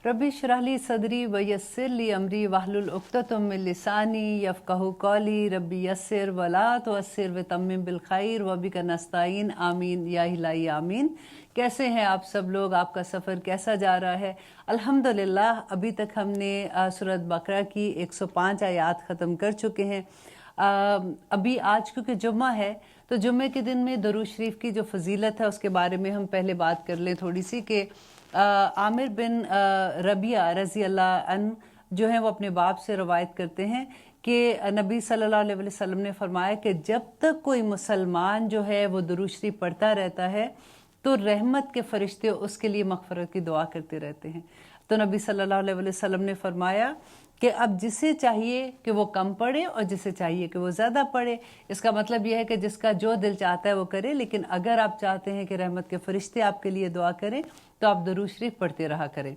रब्बी इश्रह ली सदरी व यस्सिर ली अमरी वाहलुल उक़्दतम मिन लिसानी यफ़क़हू क़ौली रब्बी यस्सिर वला तुअस्सिर व तम्मिम बिल खैर व बिका नस्ताईन आमीन या इलाही आमीन। कैसे हैं आप सब लोग? आपका सफ़र कैसा जा रहा है? अल्हम्दुलिल्लाह अभी तक हमने सूरत बकरा की 105 आयात ख़त्म कर चुके हैं। अभी आज क्योंकि जुम्मा है तो जुम्मे के दिन में दरूद शरीफ की जो फजीलत है उसके बारे में हम पहले बात कर लें थोड़ी सी कि आमिर बिन रबिया रज़ी अल्लाह अन जो है वो अपने बाप से रवायत करते हैं कि नबी सल्लल्लाहु अलैहि वसल्लम ने फरमाया कि जब तक कोई मुसलमान जो है वो दरूद शरीफ पढ़ता रहता है तो रहमत के फरिश्ते उसके लिए मग़फ़िरत की दुआ करते रहते हैं। तो नबी सल्लल्लाहु अलैहि वसल्लम ने फरमाया कि अब जिसे चाहिए कि वो कम पढ़े और जिसे चाहिए कि वो ज़्यादा पढ़े। इसका मतलब यह है कि जिसका जो दिल चाहता है वो करे, लेकिन अगर आप चाहते हैं कि रहमत के फरिश्ते आपके लिए दुआ करें तो आप दरूद शरीफ पढ़ते रहा करें।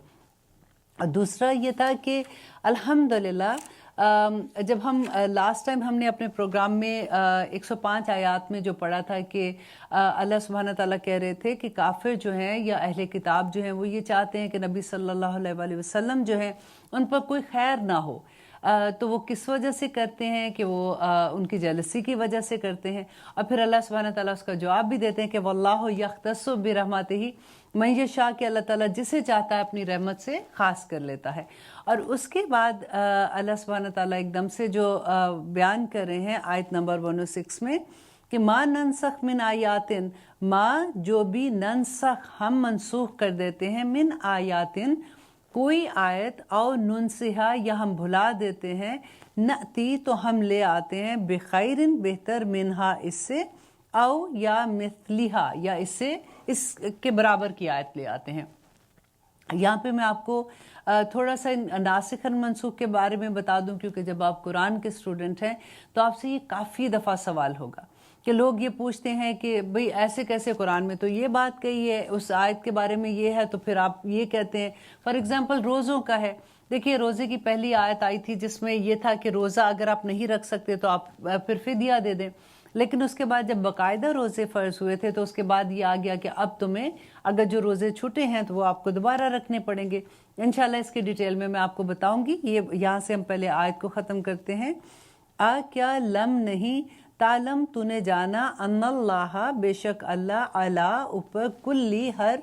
और दूसरा ये था कि अल्हम्दुलिल्लाह जब हम लास्ट टाइम हमने अपने प्रोग्राम में 105 आयात में जो पढ़ा था कि अल्लाह सुब्हान तआला कह रहे थे कि काफिर जो हैं या अहले किताब जो हैं वो ये चाहते हैं कि नबी सल्लल्लाहु अलैहि वसल्लम जो हैं उन पर कोई खैर ना हो। तो वो किस वजह से करते हैं कि वो उनकी जेलसी की वजह से करते हैं। और फिर अल्लाह सुब्हान तआला उसका जवाब भी देते हैं कि वल्लाहु यख्तस्सु बिरहमतिही मन यशा, कि अल्लाह ताला जिसे चाहता है अपनी रहमत से ख़ास कर लेता है। और उसके बाद अल्लाह सुब्हान तआला एकदम से जो बयान कर रहे हैं आयत नंबर 106 में कि माँ ननसख मिन आयातिन, माँ जो भी ननसख हम मनसूख कर देते हैं, मिन आयातिन कोई आयत, और नुनसिहा या हम भुला देते हैं, नती तो हम ले आते हैं, बेखैरिन बेहतर, मिनहा इससे, औ या मिथलिहा या इसके बराबर की आयत ले आते हैं। यहाँ पे मैं आपको थोड़ा सा नासिख और मनसूख के बारे में बता दूं, क्योंकि जब आप कुरान के स्टूडेंट हैं तो आपसे ये काफ़ी दफ़ा सवाल होगा कि लोग ये पूछते हैं कि भाई ऐसे कैसे, कुरान में तो ये बात कही है, उस आयत के बारे में ये है, तो फिर आप ये कहते हैं। फॉर एग्जांपल रोज़ों का है, देखिए रोज़े की पहली आयत आई थी जिसमें ये था कि रोज़ा अगर आप नहीं रख सकते तो आप फिर फिदिया दे दें। लेकिन उसके बाद जब बाकायदा रोज़े फ़र्ज़ हुए थे तो उसके बाद ये आ गया कि अब तुम्हें अगर जो रोज़े छूटे हैं तो वो आपको दोबारा रखने पड़ेंगे। इंशाल्लाह इसकी डिटेल में मैं आपको बताऊंगी। ये यहाँ से हम पहले आयत को ख़त्म करते हैं। आ क्या लम नहीं तालम, तूने जाना, अन्नल्लाह बेशक अल्लाह, अला ऊपर, कुल्ली हर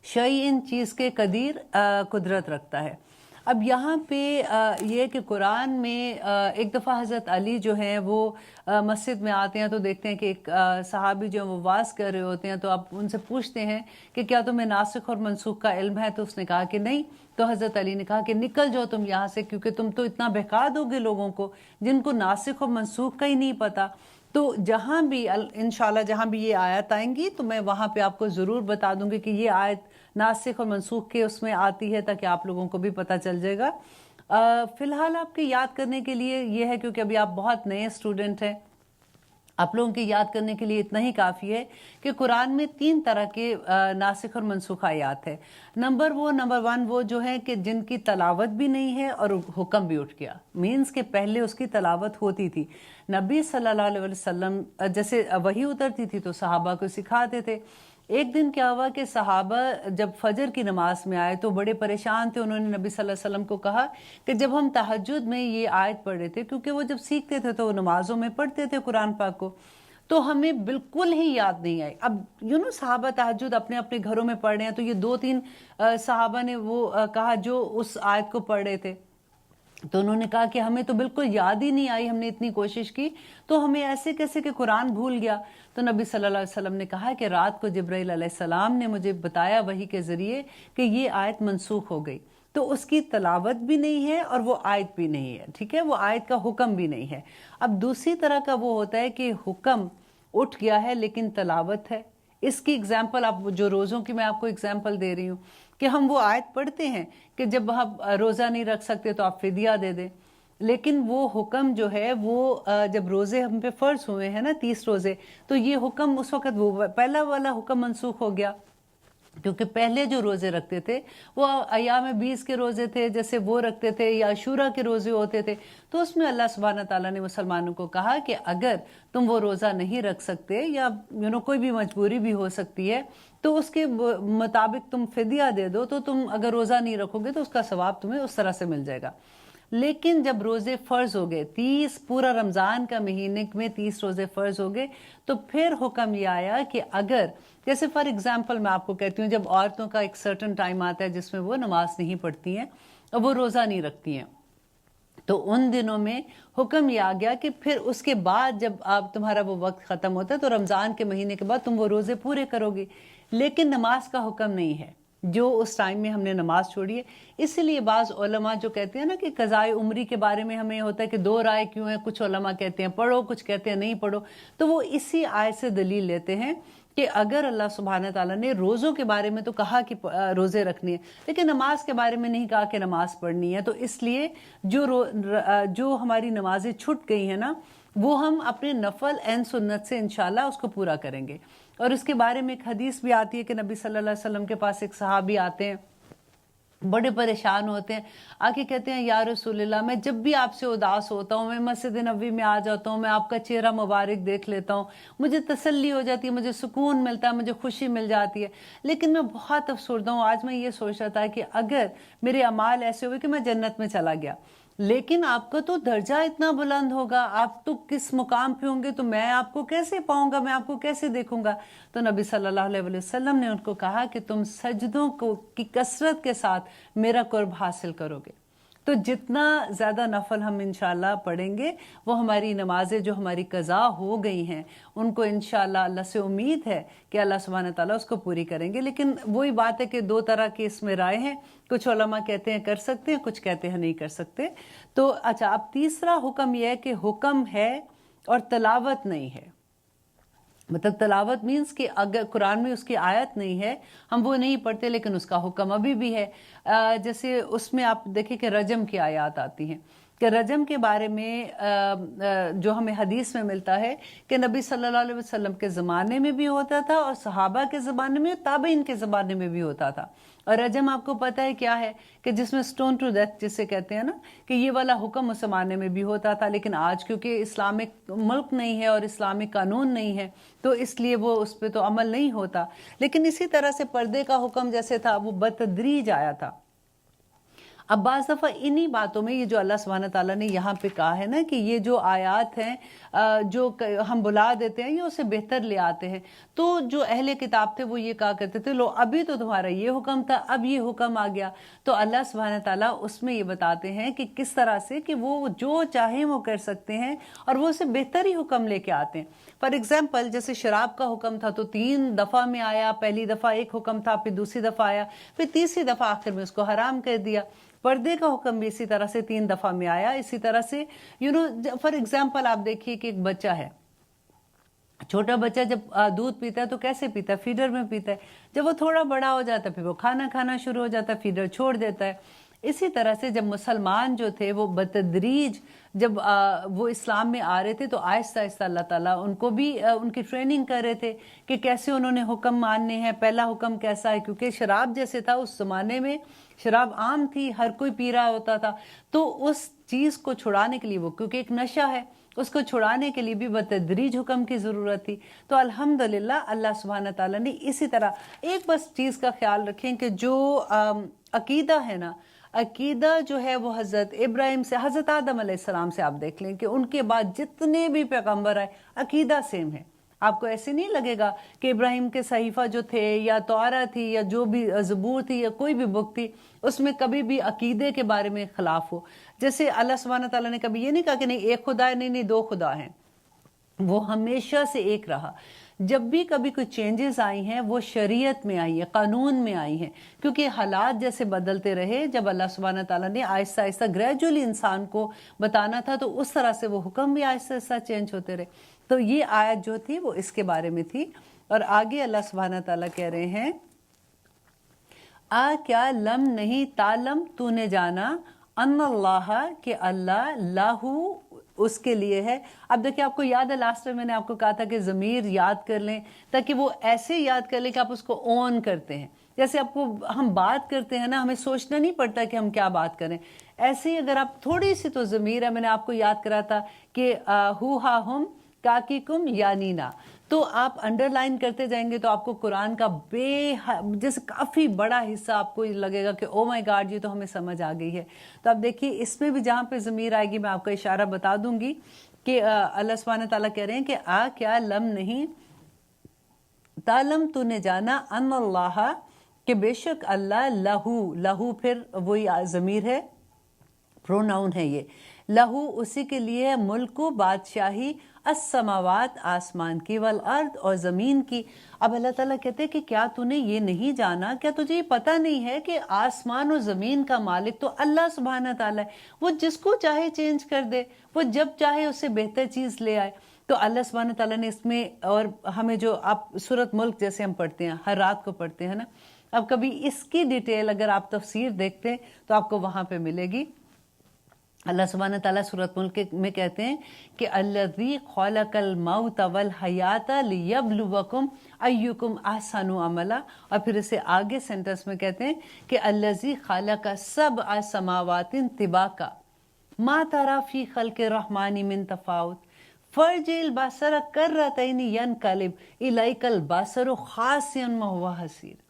शई इन चीज़ के कदीर कुदरत रखता है। अब यहाँ पे ये कि कुरान में एक दफ़ा हज़रत अली जो हैं वो मस्जिद में आते हैं तो देखते हैं कि एक सहाबी जो वो वाज कर रहे होते हैं, तो आप उनसे पूछते हैं कि क्या तुम्हें नासिख और मनसूख का इल्म है? तो उसने कहा कि नहीं। तो हज़रत अली ने कहा कि निकल जाओ तुम यहाँ से, क्योंकि तुम तो इतना बहका दोगे लोगों को जिनको नासिख और मनसूख का ही नहीं पता। तो जहाँ भी इंशाल्लाह जहाँ भी ये आयत आएंगी तो मैं वहाँ पे आपको ज़रूर बता दूंगी कि ये आयत नासिख और मनसूख के उसमें आती है, ताकि आप लोगों को भी पता चल जाएगा। फ़िलहाल आपके याद करने के लिए ये है, क्योंकि अभी आप बहुत नए स्टूडेंट हैं, आप लोगों के याद करने के लिए इतना ही काफ़ी है कि कुरान में 3 तरह के नासिख और मनसूख आयात है। नंबर 1 वो जो है कि जिनकी तलावत भी नहीं है और हुक्म भी उठ गया, मीन्स के पहले उसकी तलावत होती थी। नबी सल्लल्लाहु अलैहि वसल्लम जैसे वही उतरती थी तो सहाबा को सिखाते थे। एक दिन क्या हुआ कि सहाबा जब फजर की नमाज में आए तो बड़े परेशान थे। उन्होंने नबी सल्लल्लाहु अलैहि वसल्लम को कहा कि जब हम तहज्जुद में ये आयत पढ़ रहे थे, क्योंकि वो जब सीखते थे तो वो नमाजों में पढ़ते थे कुरान पाक को, तो हमें बिल्कुल ही याद नहीं आई। अब सहाबा तहज्जुद अपने अपने घरों में पढ़ रहे हैं, तो ये 2-3 सहाबा ने वो कहा जो उस आयत को पढ़ रहे थे, तो उन्होंने कहा कि हमें तो बिल्कुल याद ही नहीं आई, हमने इतनी कोशिश की तो हमें ऐसे कैसे कि कुरान भूल गया। तो नबी सल्लल्लाहु अलैहि वसल्लम ने कहा कि रात को जिब्राइल अलैहिस्सलाम ने मुझे बताया वही के ज़रिए कि ये आयत मनसूख हो गई, तो उसकी तलावत भी नहीं है और वो आयत भी नहीं है, ठीक है, वो आयत का हुक्म भी नहीं है। अब दूसरी तरह का वो होता है कि हुक्म उठ गया है लेकिन तलावत है। इसकी एग्जाम्पल आप जो रोज़ों की मैं आपको एग्जाम्पल दे रही हूँ कि हम वो आयत पढ़ते हैं कि जब आप रोज़ा नहीं रख सकते तो आप फिदिया दे दें, लेकिन वो हुक्म जो है वो जब रोज़े हम पे फ़र्ज़ हुए हैं ना 30 रोज़े, तो ये हुक्म उस वक़्त वो पहला वाला हुक्म मनसूख हो गया। क्योंकि पहले जो रोज़े रखते थे वो अय्याम 20 के रोज़े थे, जैसे वो रखते थे, या अशूरा के रोज़े होते थे। तो उसमें अल्लाह सुब्हान ताला ने मुसलमानों को कहा कि अगर तुम वो रोज़ा नहीं रख सकते, या कोई भी मजबूरी भी हो सकती है, तो उसके मुताबिक तुम फिदिया दे दो, तो तुम अगर रोज़ा नहीं रखोगे तो उसका सवाब तुम्हें उस तरह से मिल जाएगा। लेकिन जब रोज़े फ़र्ज़ हो गए, 30 पूरा रमज़ान का महीने में 30 रोज़े फ़र्ज़ हो गए, तो फिर हुक्म ये आया कि अगर, जैसे फॉर एग्जांपल मैं आपको कहती हूँ, जब औरतों का एक सर्टन टाइम आता है जिसमें वो नमाज नहीं पढ़ती हैं और वो रोज़ा नहीं रखती हैं, तो उन दिनों में हुक्म ये आ गया कि फिर उसके बाद जब आप तुम्हारा वो वक्त ख़त्म होता है तो रमज़ान के महीने के बाद तुम वो रोज़े पूरे करोगे। लेकिन नमाज का हुक्म नहीं है जो उस टाइम में हमने नमाज छोड़ी है। इसलिए बाज़ उलमा जो कहते हैं ना कि क़ज़ाए उम्री के बारे में हमें होता है कि दो राय क्यों है, कुछ उलमा कहते हैं पढ़ो, कुछ कहते हैं नहीं पढ़ो, तो वो इसी आयत से दलील लेते हैं कि अगर अल्लाह सुब्हान ताला ने रोज़ों के बारे में तो कहा कि रोज़े रखनी है, लेकिन नमाज के बारे में नहीं कहा कि नमाज पढ़नी है, तो इसलिए जो हमारी नमाजें छूट गई हैं ना, वो हम अपने नफल एन सुन्नत से इंशाल्लाह उसको पूरा करेंगे। और इसके बारे में एक हदीस भी आती है कि नबी सल्लल्लाहु अलैहि वसल्लम के पास एक सहाबी आते हैं, बड़े परेशान होते हैं, आके कहते हैं या रसूलल्लाह, मैं जब भी आपसे उदास होता हूँ, मैं मस्जिद नबी में आ जाता हूँ, मैं आपका चेहरा मुबारक देख लेता हूँ, मुझे तसल्ली हो जाती है, मुझे सुकून मिलता है, मुझे खुशी मिल जाती है, लेकिन मैं बहुत अफसरदा हूँ। आज मैं ये सोच रहा था कि अगर मेरे अमाल ऐसे हुए कि मैं जन्नत में चला गया, लेकिन आपका तो दर्जा इतना बुलंद होगा, आप तो किस मुकाम पे होंगे, तो मैं आपको कैसे पाऊंगा, मैं आपको कैसे देखूंगा। तो नबी सल्लल्लाहु अलैहि वसल्लम ने उनको कहा कि तुम सजदों को की कसरत के साथ मेरा कुर्ब हासिल करोगे। तो जितना ज़्यादा नफल हम इंशाल्लाह पढ़ेंगे, वो हमारी नमाजें जो हमारी कज़ा हो गई हैं उनको इंशाल्लाह अल्लाह से उम्मीद है कि अल्लाह सुब्हान ताला उसको पूरी करेंगे। लेकिन वही बात है कि दो तरह की इसमें राय हैं, कुछ उलमा कहते हैं कर सकते हैं, कुछ कहते हैं नहीं कर सकते। तो अच्छा, अब तीसरा हुक्म यह है कि हुक्म है और तलावत नहीं है। मतलब तलावत मीन्स कि अगर कुरान में उसकी आयत नहीं है, हम वो नहीं पढ़ते, लेकिन उसका हुक्म अभी भी है। जैसे उसमें आप देखें कि रजम की आयत आती हैं, कि रजम के बारे में जो हमें हदीस में मिलता है कि नबी सल्लल्लाहु अलैहि वसल्लम के ज़माने में भी होता था और सहाबा के ज़माने में, ताबईन के ज़माने में भी होता था। और रजम आपको पता है क्या है, कि जिसमें स्टोन टू डेथ जिसे कहते हैं ना, कि ये वाला हुक्म उस ज़माने में भी होता था, लेकिन आज क्योंकि इस्लामिक मुल्क नहीं है और इस्लामिक कानून नहीं है, तो इसलिए वो उस पर तो अमल नहीं होता। लेकिन इसी तरह से पर्दे का हुक्म जैसे था वो बतदरीज आया था। अब बाज़ दफ़ा इन्हीं बातों में ये जो अल्लाह सुब्हान ताला ने यहाँ पे कहा है ना कि ये जो आयात हैं जो हम बुला देते हैं, ये उसे बेहतर ले आते हैं। तो जो अहले किताब थे वो ये कहा करते थे, लो अभी तो तुम्हारा ये हुक्म था, अब ये हुक्म आ गया। तो अल्लाह सुब्हान ताला उसमें ये बताते हैं कि किस तरह से कि वो जो चाहें वो कर सकते हैं और वो उसे बेहतर ही हुक्म लेके आते हैं। फॉर एग्जाम्पल, जैसे शराब का हुक्म था तो 3 दफ़ा में आया, पहली दफ़ा एक हुक्म था, फिर दूसरी दफ़ा आया, फिर तीसरी दफ़ा आखिर में उसको हराम कर दिया। पर्दे का हुक्म भी इसी तरह से 3 दफ़ा में आया। इसी तरह से फॉर एग्जाम्पल आप देखिए कि एक बच्चा है, छोटा बच्चा जब दूध पीता है तो कैसे पीता है, फीडर में पीता है। जब वो थोड़ा बड़ा हो जाता है फिर वो खाना खाना शुरू हो जाता है, फीडर छोड़ देता है। इसी तरह से जब मुसलमान जो थे वो बतदरीज जब वो इस्लाम में आ रहे थे तो आहिस्ता आहिस्ता अल्लाह ताला उनको भी उनकी ट्रेनिंग कर रहे थे कि कैसे उन्होंने हुक्म मानने हैं। पहला हुक्म कैसा है, क्योंकि शराब जैसे था उस ज़माने में, शराब आम थी, हर कोई पी रहा होता था, तो उस चीज़ को छुड़ाने के लिए, वो क्योंकि एक नशा है, उसको छुड़ाने के लिए भी बतदरीज हुक्म की ज़रूरत थी। तो अल्हम्दुलिल्लाह अल्लाह सुब्हान ताला ने इसी तरह एक बस चीज़ का ख्याल रखें कि जो अकीदा है ना, अकीदा जो है वो हज़रत इब्राहिम से, हज़रत आदम अलैहिस्सलाम से आप देख लें कि उनके बाद जितने भी पैगम्बर आए अकीदा सेम है। आपको ऐसे नहीं लगेगा कि इब्राहिम के सहीफ़ा जो थे या तौरा थी या जो भी ज़बूर थी या कोई भी बुक थी उसमें कभी भी अकीदे के बारे में ख़िलाफ़ हो। जैसे अल्लाह सुब्हान ताला ने कभी ये नहीं कहा कि नहीं एक खुदा है, नहीं 2 खुदा हैं, वो हमेशा से एक रहा। जब भी कभी कोई चेंजेस आई हैं वो शरीयत में आई है, कानून में आई हैं, क्योंकि हालात जैसे बदलते रहे। जब अल्लाह सुब्हान ताला ने आहिस्ता आहिस्ता ग्रेजुअली इंसान को बताना था तो उस तरह से वो हुक्म भी आहिस्ता आहिस्ता चेंज होते रहे। तो ये आयत जो थी वो इसके बारे में थी। और आगे अल्लाह सुब्हान ताला कह रहे हैं, आ क्या लम नहीं तालम, तूने जाना, अन्नल्लाह के अल्लाह, लाहू उसके लिए है। अब देखिए आपको याद है लास्ट में मैंने आपको कहा था कि ज़मीर याद कर लें ताकि वो ऐसे याद कर लें कि आप उसको ऑन करते हैं। جیسے آپ کو ہم بات کرتے ہیں نا، ہمیں سوچنا نہیں پڑتا کہ ہم کیا بات کریں. ایسے ہی اگر آپ تھوڑی سی تو ضمیر ہے، میں نے آپ کو یاد کرا تھا کہ ہو ہا ہم کاکی کم یعنی نا، تو آپ انڈر لائن کرتے جائیں گے تو آپ کو قرآن کا جیسے کافی بڑا حصہ آپ کو لگے گا کہ او مائی گاڈ یہ تو ہمیں سمجھ آ گئی ہے. تو آپ دیکھیے اس میں بھی جہاں پہ ضمیر آئے گی میں آپ کا اشارہ بتا دوں گی کہ اللہ سبحانہ تعالیٰ کہہ رہے ہیں کہ کیا لم نہیں تعلم تو نے جانا ان اللہ کہ بے شک اللہ لہو پھر وہی ضمیر ہے، پروناؤن ہے یہ، لہو اسی کے لیے ملک و بادشاہی السماوات آسمان کی والارض اور زمین کی. اب اللہ تعالیٰ کہتے ہیں کہ کیا تو نے یہ نہیں جانا، کیا تجھے یہ پتہ نہیں ہے کہ آسمان و زمین کا مالک تو اللہ سبحانہ تعالیٰ ہے، وہ جس کو چاہے چینج کر دے، وہ جب چاہے اس سے بہتر چیز لے آئے. تو اللہ سبحانہ تعالیٰ نے اس میں، اور ہمیں جو آپ سورۃ ملک جیسے ہم پڑھتے ہیں ہر رات کو پڑھتے ہیں نا، اب کبھی اس کی ڈیٹیل اگر آپ تفسیر دیکھتے ہیں تو آپ کو وہاں پہ ملے گی. اللہ سبحانہ تعالیٰ سورۃ ملک میں کہتے ہیں کہ الذی خلق الموت والحیات لیبلوکم ایکم احسن عملا، اور پھر اسے آگے سینٹنس میں کہتے ہیں کہ الذی خلق سبع سماوات طباقا ما تری فی خلق الرحمن من تفاوت فرجع البصر کرتین ینقلب الیک البصر خاسئا وہو حسیر.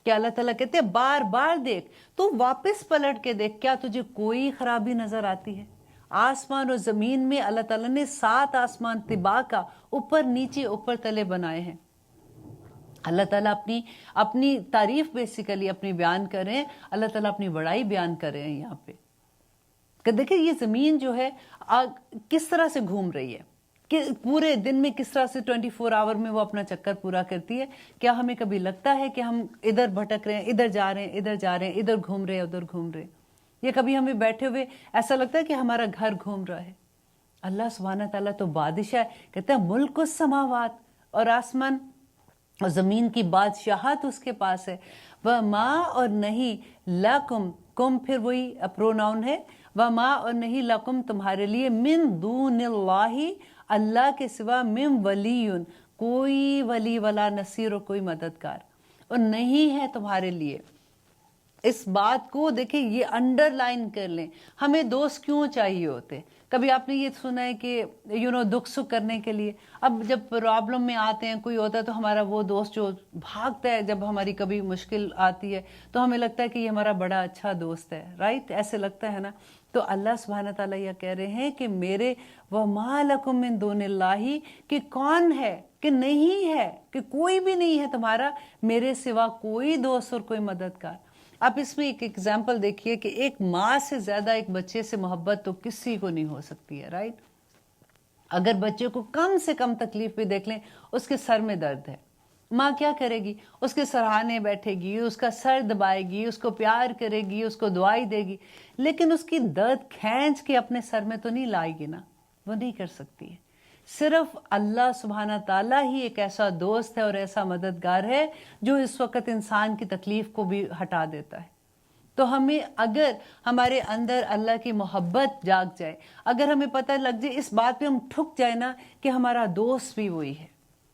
کہ اللہ تعالیٰ کہتے ہیں بار بار دیکھ، تو واپس پلٹ کے دیکھ، کیا تجھے کوئی خرابی نظر آتی ہے؟ آسمان اور زمین میں اللہ تعالیٰ نے 7 آسمان طباقا، اوپر نیچے اوپر تلے بنائے ہیں. اللہ تعالیٰ اپنی تعریف بیسیکلی اپنی بیان کر رہے ہیں، اللہ تعالیٰ اپنی بڑائی بیان کر رہے ہیں یہاں پہ کہ دیکھیں یہ زمین جو ہے کس طرح سے گھوم رہی ہے، کہ پورے دن میں کس طرح سے 24 آور میں وہ اپنا چکر پورا کرتی ہے. کیا ہمیں کبھی لگتا ہے کہ ہم ادھر بھٹک رہے ہیں، ادھر جا رہے ہیں، ادھر جا رہے ہیں، ادھر گھوم رہے ہیں، ادھر گھوم رہے ہیں؟ یا کبھی ہمیں بیٹھے ہوئے ایسا لگتا ہے کہ ہمارا گھر گھوم رہا ہے؟ اللہ سبحانہ تعالیٰ تو بادشاہ ہے، کہتا ہے ملک السماوات، اور آسمان اور زمین کی بادشاہت اس کے پاس ہے. وَمَا اور نہیں لَكُمْ، کم پھر وہی پروناؤن ہے، وَمَا اور نہیں لَكُمْ تمہارے لیے مِن دُونِ اللَّهِ اللہ کے سوا من ولی، کوئی ولی ولا نصیر، کوئی مددگار، اور نہیں ہے تمہارے لیے. اس بات کو دیکھیں، یہ انڈر لائن کر لیں. ہمیں دوست کیوں چاہیے ہوتے؟ کبھی آپ نے یہ سنا ہے کہ دکھ سکھ کرنے کے لیے، اب جب پرابلم میں آتے ہیں کوئی ہوتا ہے تو ہمارا وہ دوست جو بھاگتا ہے جب ہماری کبھی مشکل آتی ہے تو ہمیں لگتا ہے کہ یہ ہمارا بڑا اچھا دوست ہے، رائٹ؟ ایسے لگتا ہے نا. تو اللہ سبحانہ تعالیٰ یہ کہہ رہے ہیں کہ میرے وَمَا لَكُم مِّن دُونِ اللَّهِ، کہ کون ہے، کہ نہیں ہے، کہ کوئی بھی نہیں ہے تمہارا میرے سوا کوئی دوست اور کوئی مددگار. آپ اس میں ایک ایگزامپل دیکھیے کہ ایک ماں سے زیادہ ایک بچے سے محبت تو کسی کو نہیں ہو سکتی ہے، رائٹ؟ اگر بچے کو کم سے کم تکلیف بھی دیکھ لیں، اس کے سر میں درد ہے، ماں کیا کرے گی؟ اس کے سرہانے بیٹھے گی، اس کا سر دبائے گی، اس کو پیار کرے گی، اس کو دعائی دے گی، لیکن اس کی درد کھینچ کے اپنے سر میں تو نہیں لائے گی نا، وہ نہیں کر سکتی ہے. صرف اللہ سبحانہ تعالیٰ ہی ایک ایسا دوست ہے اور ایسا مددگار ہے جو اس وقت انسان کی تکلیف کو بھی ہٹا دیتا ہے. تو ہمیں اگر ہمارے اندر اللہ کی محبت جاگ جائے، اگر ہمیں پتہ لگ جائے، اس بات پہ ہم ٹھک جائے نا کہ ہمارا دوست بھی وہی ہے،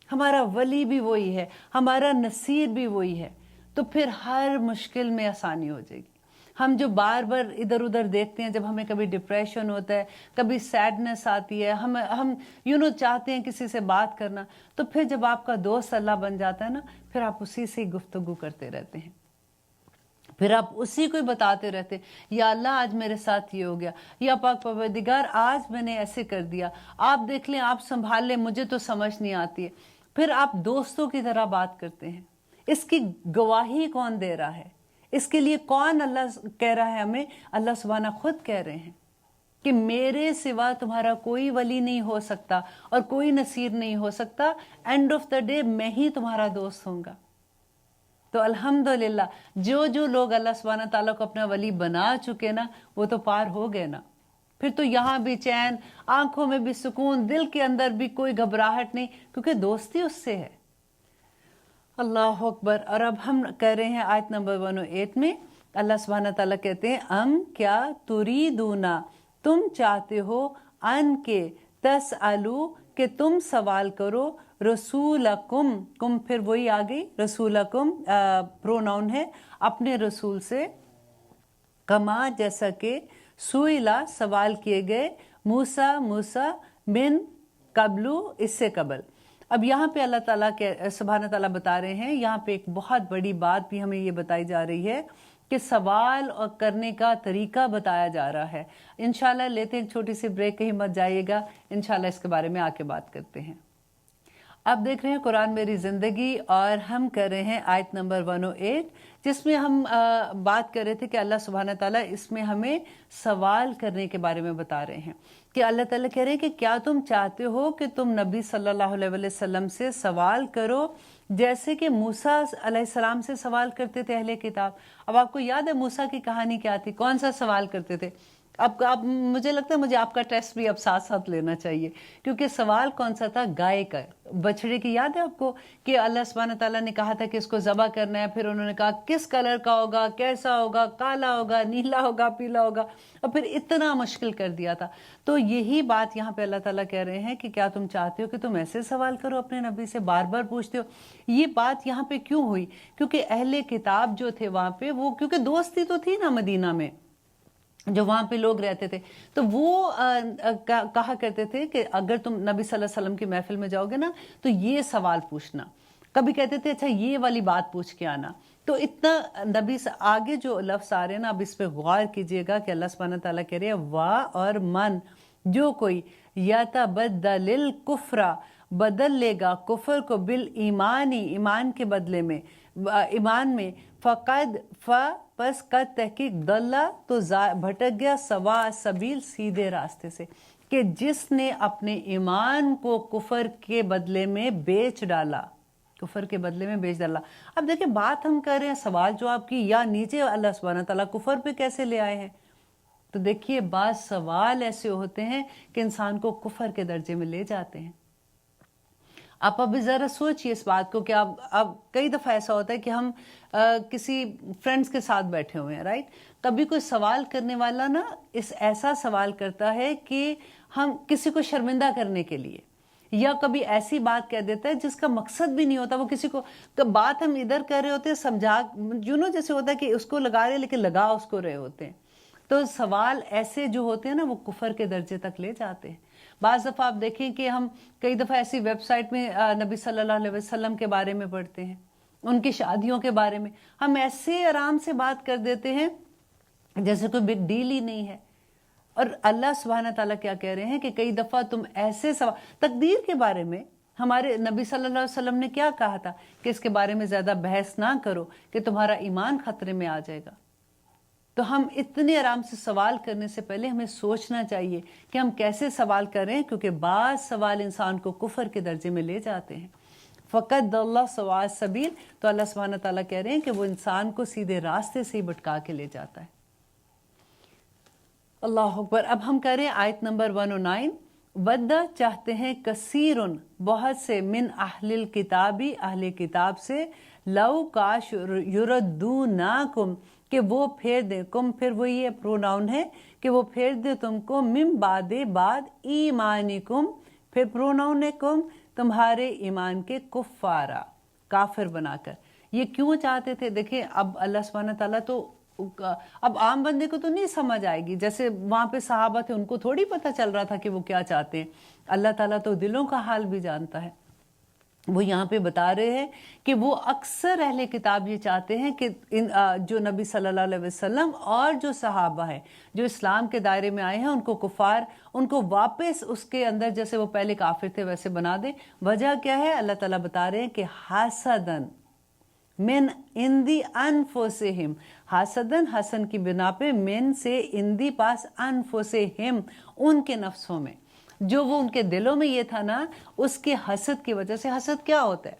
ہمارا ولی بھی وہی ہے، ہمارا نصیر بھی وہی ہے، تو پھر ہر مشکل میں آسانی ہو جائے گی. ہم جو بار بار ادھر ادھر دیکھتے ہیں، جب ہمیں کبھی ڈپریشن ہوتا ہے، کبھی سیڈنس آتی ہے، ہم چاہتے ہیں کسی سے بات کرنا، تو پھر جب آپ کا دوست اللہ بن جاتا ہے نا، پھر آپ اسی سے گفتگو کرتے رہتے ہیں، پھر آپ اسی کو بتاتے رہتے ہیں، یا اللہ آج میرے ساتھ یہ ہو گیا، یا پاک پروردگار آج میں نے ایسے کر دیا، آپ دیکھ لیں، آپ سنبھال لیں، مجھے تو سمجھ نہیں آتی ہے. پھر آپ دوستوں کی طرح بات کرتے ہیں. اس کی گواہی کون دے رہا ہے؟ اس کے لیے کون اللہ کہہ رہا ہے ہمیں؟ اللہ سبحانہ خود کہہ رہے ہیں کہ میرے سوا تمہارا کوئی ولی نہیں ہو سکتا اور کوئی نصیر نہیں ہو سکتا، اینڈ آف دا ڈے میں ہی تمہارا دوست ہوں گا. تو الحمدللہ جو لوگ اللہ سبحانہ تعالیٰ کو اپنا ولی بنا چکے نا، وہ تو پار ہو گئے نا. پھر تو یہاں بھی چین، آنکھوں میں بھی سکون، دل کے اندر بھی کوئی گھبراہٹ نہیں، کیونکہ دوستی اس سے ہے. اللہ اکبر. اور اب ہم کہہ رہے ہیں آیت نمبر 108 میں اللہ سبحانہ تعالیٰ کہتے ہیں کیا تریدونا، تم چاہتے ہو ان کے تسألو कि तुम सवाल करो रसूलकुम, कुम फिर वही आ गई, रसूलकुम प्रोनाउन है, अपने रसूल से, कमा जैसा कि सुइला सवाल किए गए, मूसा मूसा बिन कबलू इससे कबल। अब यहाँ पे अल्लाह ताला के सुभान ताला बता रहे हैं, यहाँ पे एक बहुत बड़ी बात भी हमें ये बताई जा रही है कि सवाल और करने का तरीका बताया जा रहा है। इंशाल्लाह लेते हैं एक छोटी सी ब्रेक, कहीं मत जाइएगा, इंशाल्लाह इसके बारे में आके बात करते हैं। आप देख रहे हैं कुरान मेरी ज़िंदगी और हम कर रहे हैं आयत नंबर 108, जिसमें हम बात कर रहे थे कि अल्लाह सुब्हान ताला इसमें हमें सवाल करने के बारे में बता रहे हैं कि अल्लाह ताला कह रहे हैं कि क्या तुम चाहते हो कि तुम नबी सल्लल्लाहु अलैहि वसल्लम से सवाल करो जैसे कि मूसा अलैहिस्सलाम से सवाल करते थे अहले किताब। अब आपको याद है मूसा की कहानी क्या थी, कौन सा सवाल करते थे? अब मुझे लगता है मुझे आपका टेस्ट भी अब साथ साथ लेना चाहिए, क्योंकि सवाल कौन सा था? गाय का, बछड़े की। याद है आपको कि अल्लाह सुब्हान ताला ने कहा था कि इसको ज़बह करना है, फिर उन्होंने कहा किस कलर का होगा, कैसा होगा, काला होगा, नीला होगा, पीला होगा, और फिर इतना मुश्किल कर दिया था। तो यही बात यहाँ पे अल्लाह ताला कह रहे हैं कि क्या तुम चाहते हो कि तुम ऐसे सवाल करो अपने नबी से, बार बार पूछते हो। ये बात यहाँ पे क्यों हुई? क्योंकि अहले किताब जो थे वहाँ पे, वो क्योंकि दोस्ती तो थी ना मदीना में, जो वहाँ पे लोग रहते थे, तो वो कहा करते थे कि अगर तुम नबी सल्लल्लाहु अलैहि वसल्लम की महफिल में जाओगे ना तो ये सवाल पूछना। कभी कहते थे अच्छा ये वाली बात पूछ के आना। तो इतना नबी से आगे जो लफ्ज़ आ रहे हैं ना, अब इस पे गौर कीजिएगा कि अल्लाह सुब्हानहू तआला कह रहे हैं वाह और मन, जो कोई यतबद्दलिल कुफ्रा, बदल लेगा कुफर को, बिल ईमानी, ईमान के बदले में, ईमान में, फ़क़द बस कद तहकीक दल्ला, तो भटक गया, सवा सबील, सीधे रास्ते से, कि जिसने अपने ईमान को कुफर के बदले में बेच डाला, कुफर के बदले में बेच डाला। अब देखिए बात हम कर रहे हैं सवाल जवाब की, या नीचे अल्लाह सुब्हानहू तआला कुफर पे कैसे ले आए हैं। तो देखिए बात सवाल ऐसे होते हैं कि इंसान को कुफर के दर्जे में ले जाते हैं। आप अभी ज़रा सोचिए इस बात को कि अब कई दफ़ा ऐसा होता है कि हम किसी फ्रेंड्स के साथ बैठे हुए हैं, राइट, कभी कोई सवाल करने वाला ना ऐसा सवाल करता है कि हम किसी को शर्मिंदा करने के लिए, या कभी ऐसी बात कह देता है जिसका मकसद भी नहीं होता, वो किसी को बात हम इधर कर रहे होते हैं, समझा जैसे होता है कि उसको लगा रहे लेकिन लगा उसको रहे होते हैं। तो सवाल ऐसे जो होते हैं ना वो कुफर के दर्जे तक ले जाते हैं। बाज़ दफ़ा आप देखें कि हम कई दफ़ा ऐसी वेबसाइट में नबी सल्लल्लाहु अलैहि वसल्लम के बारे में पढ़ते हैं, उनकी शादियों के बारे में, हम ऐसे आराम से बात कर देते हैं जैसे कोई बिग डील ही नहीं है। और अल्लाह सुब्हानहू तआला क्या कह रहे हैं कि कई दफ़ा तुम ऐसे सवाल, तकदीर के बारे में हमारे नबी सल्लल्लाहु अलैहि वसल्लम ने क्या कहा था कि इसके बारे में ज़्यादा बहस ना करो कि तुम्हारा ईमान खतरे में आ जाएगा। तो हम इतने आराम से सवाल करने से पहले हमें सोचना चाहिए कि हम कैसे सवाल करें, क्योंकि बाज़ सवाल इंसान को कुफर के दर्जे में ले जाते हैं। फ़क़द दल्ला सवा सबील, तो अल्लाह सुब्हानहू तआला कह रहे हैं कि वो इंसान को सीधे रास्ते से ही भटका के ले जाता है। अल्लाह अकबर। अब हम करें आयत नंबर 109। वद्दा चाहते हैं कसीरुन, बहुत से, मिन अहलिल किताबी, अहले किताब से, लव काश युरद्दूनाकुम, कि वो फेर दे, कुम फिर वो ये प्रोनाउन है कि वो फेर दे तुमको, मिम बादे बाद, ईमानिकुम, फिर प्रोनाउन है कुम, तुम्हारे ईमान के, कुफ्फारा, काफिर बनाकर। ये क्यों चाहते थे? देखिए अब अल्लाह सुब्हानहू तआला तो, अब आम बंदे को तो नहीं समझ आएगी, जैसे वहाँ पे सहाबा थे उनको थोड़ी पता चल रहा था कि वो क्या चाहते हैं। अल्लाह ताला तो दिलों का हाल भी जानता है। वो यहाँ पे बता रहे हैं कि वो अक्सर अहले किताब ये चाहते हैं कि जो नबी सल्लल्लाहु अलैहि वसल्लम और जो सहाबा हैं जो इस्लाम के दायरे में आए हैं, उनको कुफार, उनको वापस उसके अंदर जैसे वो पहले काफिर थे वैसे बना दे। वजह क्या है? अल्लाह ताला बता रहे हैं कि हासदन मिन इंदी अनफुसिहिम, हासदन, हसन की बिना पे, मिन से, इंदी पास, अनफुसिहिम, उनके नफ्सों में, जो वो उनके दिलों में ये था ना, उसके हसद की वजह से। हसद क्या होता है?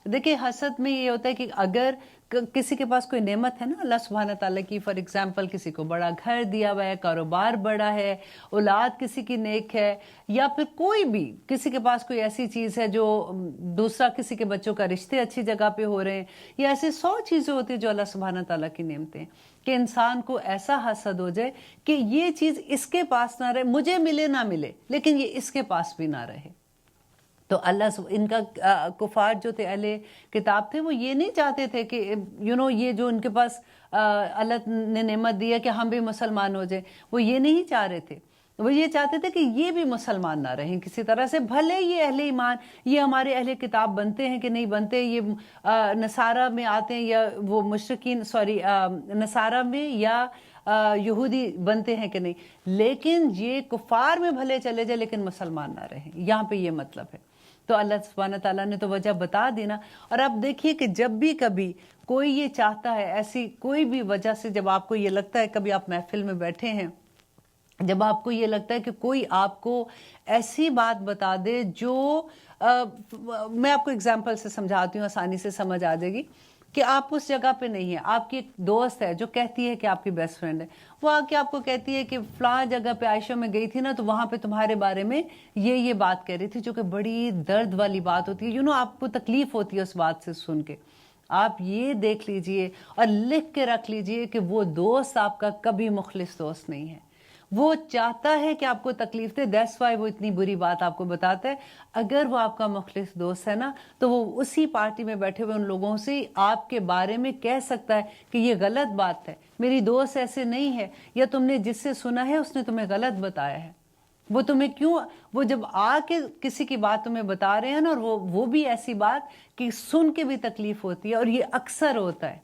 देखिए हसद में ये होता है कि अगर किसी के पास कोई नेमत है ना अल्लाह सुब्हानहू तआला की, फॉर एग्जांपल किसी को बड़ा घर दिया हुआ है, कारोबार बड़ा है, औलाद किसी की नेक है, या फिर कोई भी किसी के पास कोई ऐसी चीज़ है जो दूसरा किसी के बच्चों का रिश्ते अच्छी जगह पे हो रहे हैं, या ऐसी 100 चीज़ें होती हैं जो अल्लाह सुब्हानहू तआला की नेमतें, कि इंसान को ऐसा हसद हो जाए कि ये चीज़ इसके पास ना रहे, मुझे मिले ना मिले, लेकिन ये इसके पास भी ना रहे। تو اللہ ان کا کفار جو تھے اہل کتاب تھے وہ یہ نہیں چاہتے تھے کہ یہ جو ان کے پاس اللہ نے نعمت دی ہے کہ ہم بھی مسلمان ہو جائیں، وہ یہ نہیں چاہ رہے تھے. وہ یہ چاہتے تھے کہ یہ بھی مسلمان نہ رہیں کسی طرح سے، بھلے یہ اہل ایمان، یہ ہمارے اہل کتاب بنتے ہیں کہ نہیں بنتے، یہ نصارہ میں آتے ہیں یا وہ مشرکین نصارہ میں یا یہودی بنتے ہیں کہ نہیں، لیکن یہ کفار میں بھلے چلے جائے لیکن مسلمان نہ رہیں. یہاں پہ یہ مطلب ہے. تو اللہ سبحانہ تعالیٰ نے تو وجہ بتا دی نا. اور اب دیکھیے کہ جب بھی کبھی کوئی یہ چاہتا ہے، ایسی کوئی بھی وجہ سے، جب آپ کو یہ لگتا ہے، کبھی آپ محفل میں بیٹھے ہیں، جب آپ کو یہ لگتا ہے کہ کوئی آپ کو ایسی بات بتا دے جو میں آپ کو اگزامپل سے سمجھاتی ہوں، آسانی سے سمجھ آ جائے گی، کہ آپ اس جگہ پہ نہیں ہیں، آپ کی ایک دوست ہے جو کہتی ہے کہ آپ کی بیسٹ فرینڈ ہے، وہ آ کے آپ کو کہتی ہے کہ فلاں جگہ پہ عائشہ میں گئی تھی نا تو وہاں پہ تمہارے بارے میں یہ بات کہہ رہی تھی، جو کہ بڑی درد والی بات ہوتی ہے. آپ کو تکلیف ہوتی ہے اس بات سے سن کے. آپ یہ دیکھ لیجئے اور لکھ کے رکھ لیجئے کہ وہ دوست آپ کا کبھی مخلص دوست نہیں ہے. وہ چاہتا ہے کہ آپ کو تکلیف دے، دیٹس وائی وہ اتنی بری بات آپ کو بتاتا ہے. اگر وہ آپ کا مخلص دوست ہے نا تو وہ اسی پارٹی میں بیٹھے ہوئے ان لوگوں سے آپ کے بارے میں کہہ سکتا ہے کہ یہ غلط بات ہے، میری دوست ایسے نہیں ہے، یا تم نے جس سے سنا ہے اس نے تمہیں غلط بتایا ہے. وہ تمہیں کیوں، وہ جب آ کے کسی کی بات تمہیں بتا رہے ہیں نا، اور وہ بھی ایسی بات کہ سن کے بھی تکلیف ہوتی ہے، اور یہ اکثر ہوتا ہے.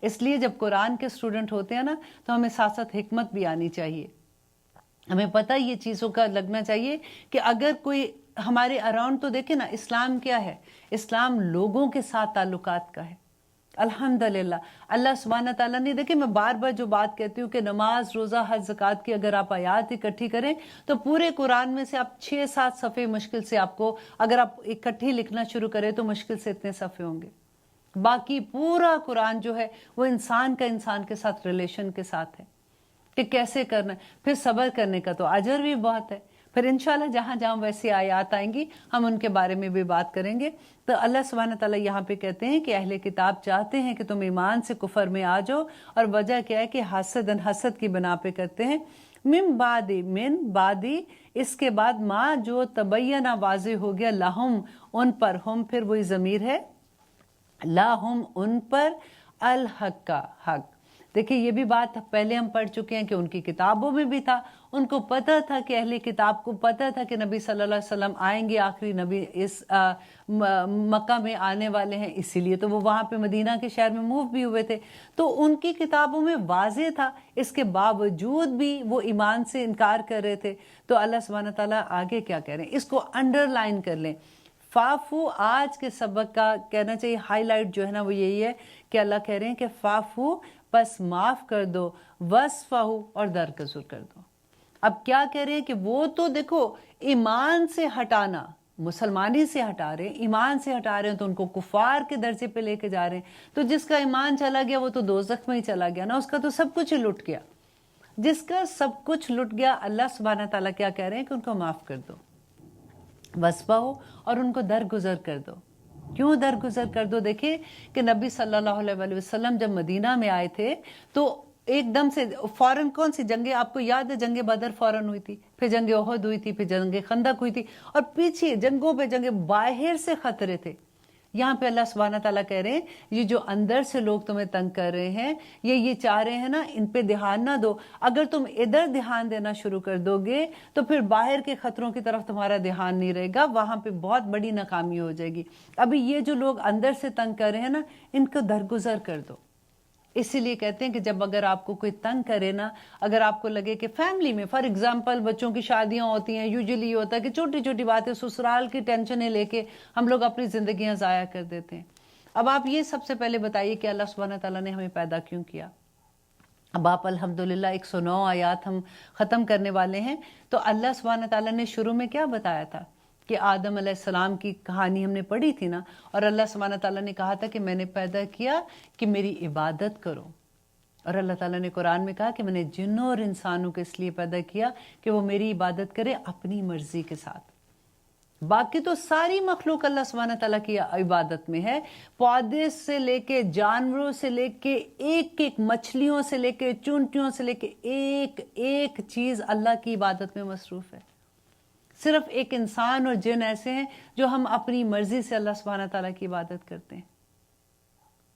اس لیے جب قرآن کے اسٹوڈنٹ ہوتے ہیں نا تو ہمیں ساتھ ساتھ حکمت بھی آنی چاہیے. ہمیں پتہ یہ چیزوں کا لگنا چاہیے کہ اگر کوئی ہمارے اراؤنڈ، تو دیکھیں نا اسلام کیا ہے، اسلام لوگوں کے ساتھ تعلقات کا ہے. الحمدللہ اللہ سبحانہ تعالیٰ نے، دیکھیں میں بار بار جو بات کہتی ہوں کہ نماز، روزہ، حج، زکوٰۃ کی اگر آپ آیات اکٹھی کریں تو پورے قرآن میں سے آپ 6-7 صفحے مشکل سے آپ کو، اگر آپ اکٹھی لکھنا شروع کریں تو مشکل سے اتنے صفحے ہوں گے. باقی پورا قرآن جو ہے وہ انسان کے ساتھ ریلیشن کے ساتھ ہے کہ کیسے کرنا ہے. پھر صبر کرنے کا تو اجر بھی بہت ہے. پھر انشاءاللہ جہاں جہاں ویسی آیات آئیں گی ہم ان کے بارے میں بھی بات کریں گے. تو اللہ سبحانہ تعالیٰ یہاں پہ کہتے ہیں کہ اہل کتاب چاہتے ہیں کہ تم ایمان سے کفر میں آ جاؤ، اور وجہ کیا ہے کہ حسد کی بنا پہ کرتے ہیں. من بعدی اس کے بعد ما جو تبینہ واضح ہو گیا، لہم ان پر، ہم پھر وہی ضمیر ہے، لہم ان پر، الحق کا حق. دیکھیں یہ بھی بات پہلے ہم پڑھ چکے ہیں کہ ان کی کتابوں میں بھی تھا، ان کو پتہ تھا کہ اہل کتاب کو پتہ تھا کہ نبی صلی اللہ علیہ وسلم آئیں گے، آخری نبی اس مکہ میں آنے والے ہیں، اسی لیے تو وہ وہاں پہ مدینہ کے شہر میں موو بھی ہوئے تھے. تو ان کی کتابوں میں واضح تھا، اس کے باوجود بھی وہ ایمان سے انکار کر رہے تھے. تو اللہ سبحانہ تعالیٰ آگے کیا کہہ رہے ہیں، اس کو انڈر لائن کر لیں. فافو، آج کے سبق کا کہنا چاہیے ہائی لائٹ جو ہے نا وہ یہی ہے کہ اللہ کہہ رہے ہیں کہ فافو، پس معاف کر دو، وصفہو، اور درگزر کر دو. اب کیا کہہ رہے ہیں کہ وہ تو دیکھو ایمان سے ہٹانا، مسلمانی سے ہٹا رہے ہیں، ایمان سے ہٹا رہے ہیں تو ان کو کفار کے درجے پہ لے کے جا رہے ہیں. تو جس کا ایمان چلا گیا وہ تو دوزخ میں ہی چلا گیا نا، اس کا تو سب کچھ لٹ گیا. جس کا سب کچھ لٹ گیا، اللہ سبحانہ تعالیٰ کیا کہہ رہے ہیں کہ ان کو معاف کر دو، وصفہو، اور ان کو درگزر کر دو. کیوں درگزر کر دو؟ دیکھیں کہ نبی صلی اللہ علیہ وسلم جب مدینہ میں آئے تھے تو ایک دم سے فوراً کون سی جنگیں آپ کو یاد ہے؟ جنگ بدر فوراً ہوئی تھی، پھر جنگ احد ہوئی تھی، پھر جنگ خندق ہوئی تھی، اور پیچھے جنگوں پہ جنگیں، باہر سے خطرے تھے. یہاں پہ اللہ سبحانہ تعالیٰ کہہ رہے ہیں یہ جو اندر سے لوگ تمہیں تنگ کر رہے ہیں، یہ چاہ رہے ہیں نا، ان پہ دھیان نہ دو. اگر تم ادھر دھیان دینا شروع کر دو گے تو پھر باہر کے خطروں کی طرف تمہارا دھیان نہیں رہے گا، وہاں پہ بہت بڑی ناکامی ہو جائے گی. ابھی یہ جو لوگ اندر سے تنگ کر رہے ہیں نا، ان کو درگزر کر دو. اسی لیے کہتے ہیں کہ جب اگر آپ کو کوئی تنگ کرے نا، اگر آپ کو لگے کہ فیملی میں فار ایگزامپل بچوں کی شادیاں ہوتی ہیں، یوزلی یہ ہوتا ہے کہ چھوٹی چھوٹی باتیں، سسرال کی ٹینشنیں لے کے ہم لوگ اپنی زندگیاں ضائع کر دیتے ہیں. اب آپ یہ سب سے پہلے بتائیے کہ اللہ سبحانہ تعالیٰ نے ہمیں پیدا کیوں کیا؟ اب آپ الحمدللہ 109 آیات ہم ختم کرنے والے ہیں. تو اللہ سبحانہ تعالیٰ نے شروع میں کیا بتایا تھا کہ آدم علیہ السلام کی کہانی ہم نے پڑھی تھی نا، اور اللہ سبحانہ تعالیٰ نے کہا تھا کہ میں نے پیدا کیا کہ میری عبادت کرو. اور اللہ تعالیٰ نے قرآن میں کہا کہ میں نے جنوں اور انسانوں کو اس لیے پیدا کیا کہ وہ میری عبادت کرے اپنی مرضی کے ساتھ. باقی تو ساری مخلوق اللہ سبحانہ تعالیٰ کی عبادت میں ہے، پودے سے لے کے جانوروں سے لے کے ایک ایک مچھلیوں سے لے کے چونٹیوں سے لے کے ایک ایک چیز اللہ کی عبادت میں مصروف ہے. صرف ایک انسان اور جن ایسے ہیں جو ہم اپنی مرضی سے اللہ سبحانہ تعالیٰ کی عبادت کرتے ہیں۔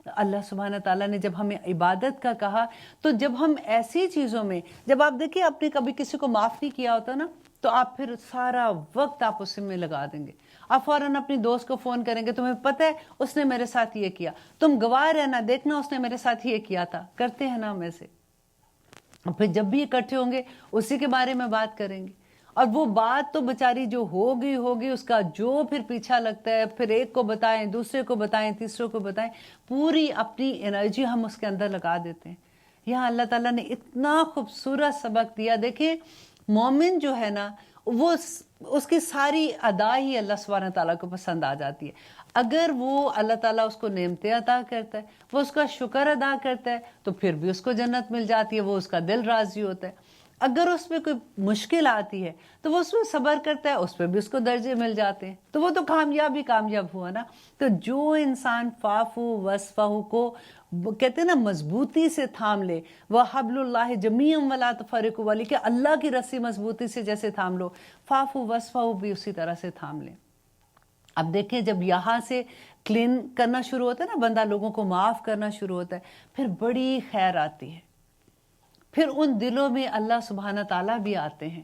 اللہ سبحانہ تعالیٰ نے جب ہمیں عبادت کا کہا تو جب ہم ایسی چیزوں میں، جب آپ دیکھیں آپ نے کبھی کسی کو معاف نہیں کیا ہوتا نا، تو آپ پھر سارا وقت آپ اس میں لگا دیں گے، آپ فوراً اپنی دوست کو فون کریں گے، تمہیں پتہ ہے اس نے میرے ساتھ یہ کیا، تم گواہ رہنا، دیکھنا اس نے میرے ساتھ یہ کیا تھا، کرتے ہیں نا ہم ایسے۔ پھر جب بھی اکٹھے ہوں گے اسی کے بارے میں بات کریں گے، اور وہ بات تو بچاری جو ہوگی اس کا جو پھر پیچھا لگتا ہے، پھر ایک کو بتائیں، دوسرے کو بتائیں، تیسرے کو بتائیں، پوری اپنی انرجی ہم اس کے اندر لگا دیتے ہیں۔ یہاں اللہ تعالیٰ نے اتنا خوبصورت سبق دیا۔ دیکھیں مومن جو ہے نا، وہ اس کی ساری ادا ہی اللہ سبحانہ تعالیٰ کو پسند آ جاتی ہے۔ اگر وہ اللہ تعالیٰ اس کو نعمتیں عطا کرتا ہے، وہ اس کا شکر ادا کرتا ہے، تو پھر بھی اس کو جنت مل جاتی ہے، وہ اس کا دل راضی ہوتا ہے۔ اگر اس میں کوئی مشکل آتی ہے تو وہ اس میں صبر کرتا ہے، اس پہ بھی اس کو درجے مل جاتے ہیں، تو وہ تو کامیاب ہوا نا۔ تو جو انسان فاعفو واصفحوا کو کہتے ہیں نا مضبوطی سے تھام لے، وحبل اللہ جمیعا ولا تفرقوا، والی کہ اللہ کی رسی مضبوطی سے جیسے تھام لو، فاعفو واصفحوا بھی اسی طرح سے تھام لیں۔ اب دیکھیں جب یہاں سے کلین کرنا شروع ہوتا ہے نا، بندہ لوگوں کو معاف کرنا شروع ہوتا ہے، پھر بڑی خیر آتی ہے، پھر ان دلوں میں اللہ سبحانہ تعالیٰ بھی آتے ہیں،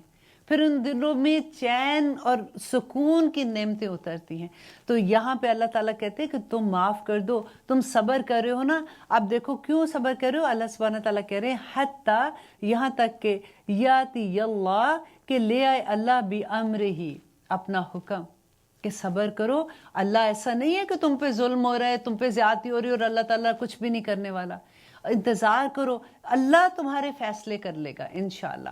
پھر ان دلوں میں چین اور سکون کی نعمتیں اترتی ہیں۔ تو یہاں پہ اللہ تعالیٰ کہتے ہیں کہ تم معاف کر دو، تم صبر کر رہے ہو نا۔ اب دیکھو کیوں صبر کر رہے ہو، اللہ سبحانہ تعالیٰ کہہ رہے ہیں حتیٰ، یہاں تک کہ یاتی اللہ، کہ لے آئے اللہ بھی امرہی، اپنا حکم، کہ صبر کرو۔ اللہ ایسا نہیں ہے کہ تم پہ ظلم ہو رہا ہے، تم پہ زیادتی ہو رہی ہے اور اللہ تعالیٰ کچھ بھی نہیں کرنے والا۔ انتظار کرو، اللہ تمہارے فیصلے کر لے گا انشاءاللہ۔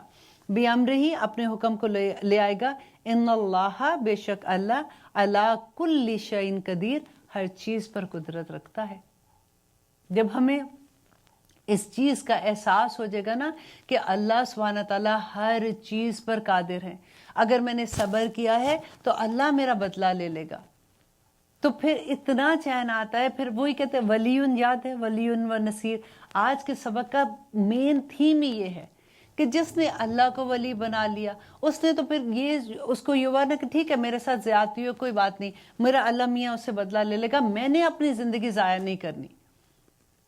بی امرہی، اپنے حکم کو لے آئے گا۔ ان اللہ، بے شک اللہ، علی کل شیء قدیر، ہر چیز پر قدرت رکھتا ہے۔ جب ہمیں اس چیز کا احساس ہو جائے گا نا کہ اللہ سبحانہ تعالیٰ ہر چیز پر قادر ہے، اگر میں نے صبر کیا ہے تو اللہ میرا بدلہ لے لے گا، تو پھر اتنا چین آتا ہے۔ پھر وہی کہتے ہیں ولیٌ، یاد ہے ولیٌ و نصیر۔ آج کے سبق کا مین تھیم ہی یہ ہے کہ جس نے اللہ کو ولی بنا لیا، اس نے تو پھر اس کو یہ ہوا نا کہ ٹھیک ہے میرے ساتھ زیادتی ہو، کوئی بات نہیں، میرا اللہ میاں اس سے بدلہ لے لے گا، میں نے اپنی زندگی ضائع نہیں کرنی۔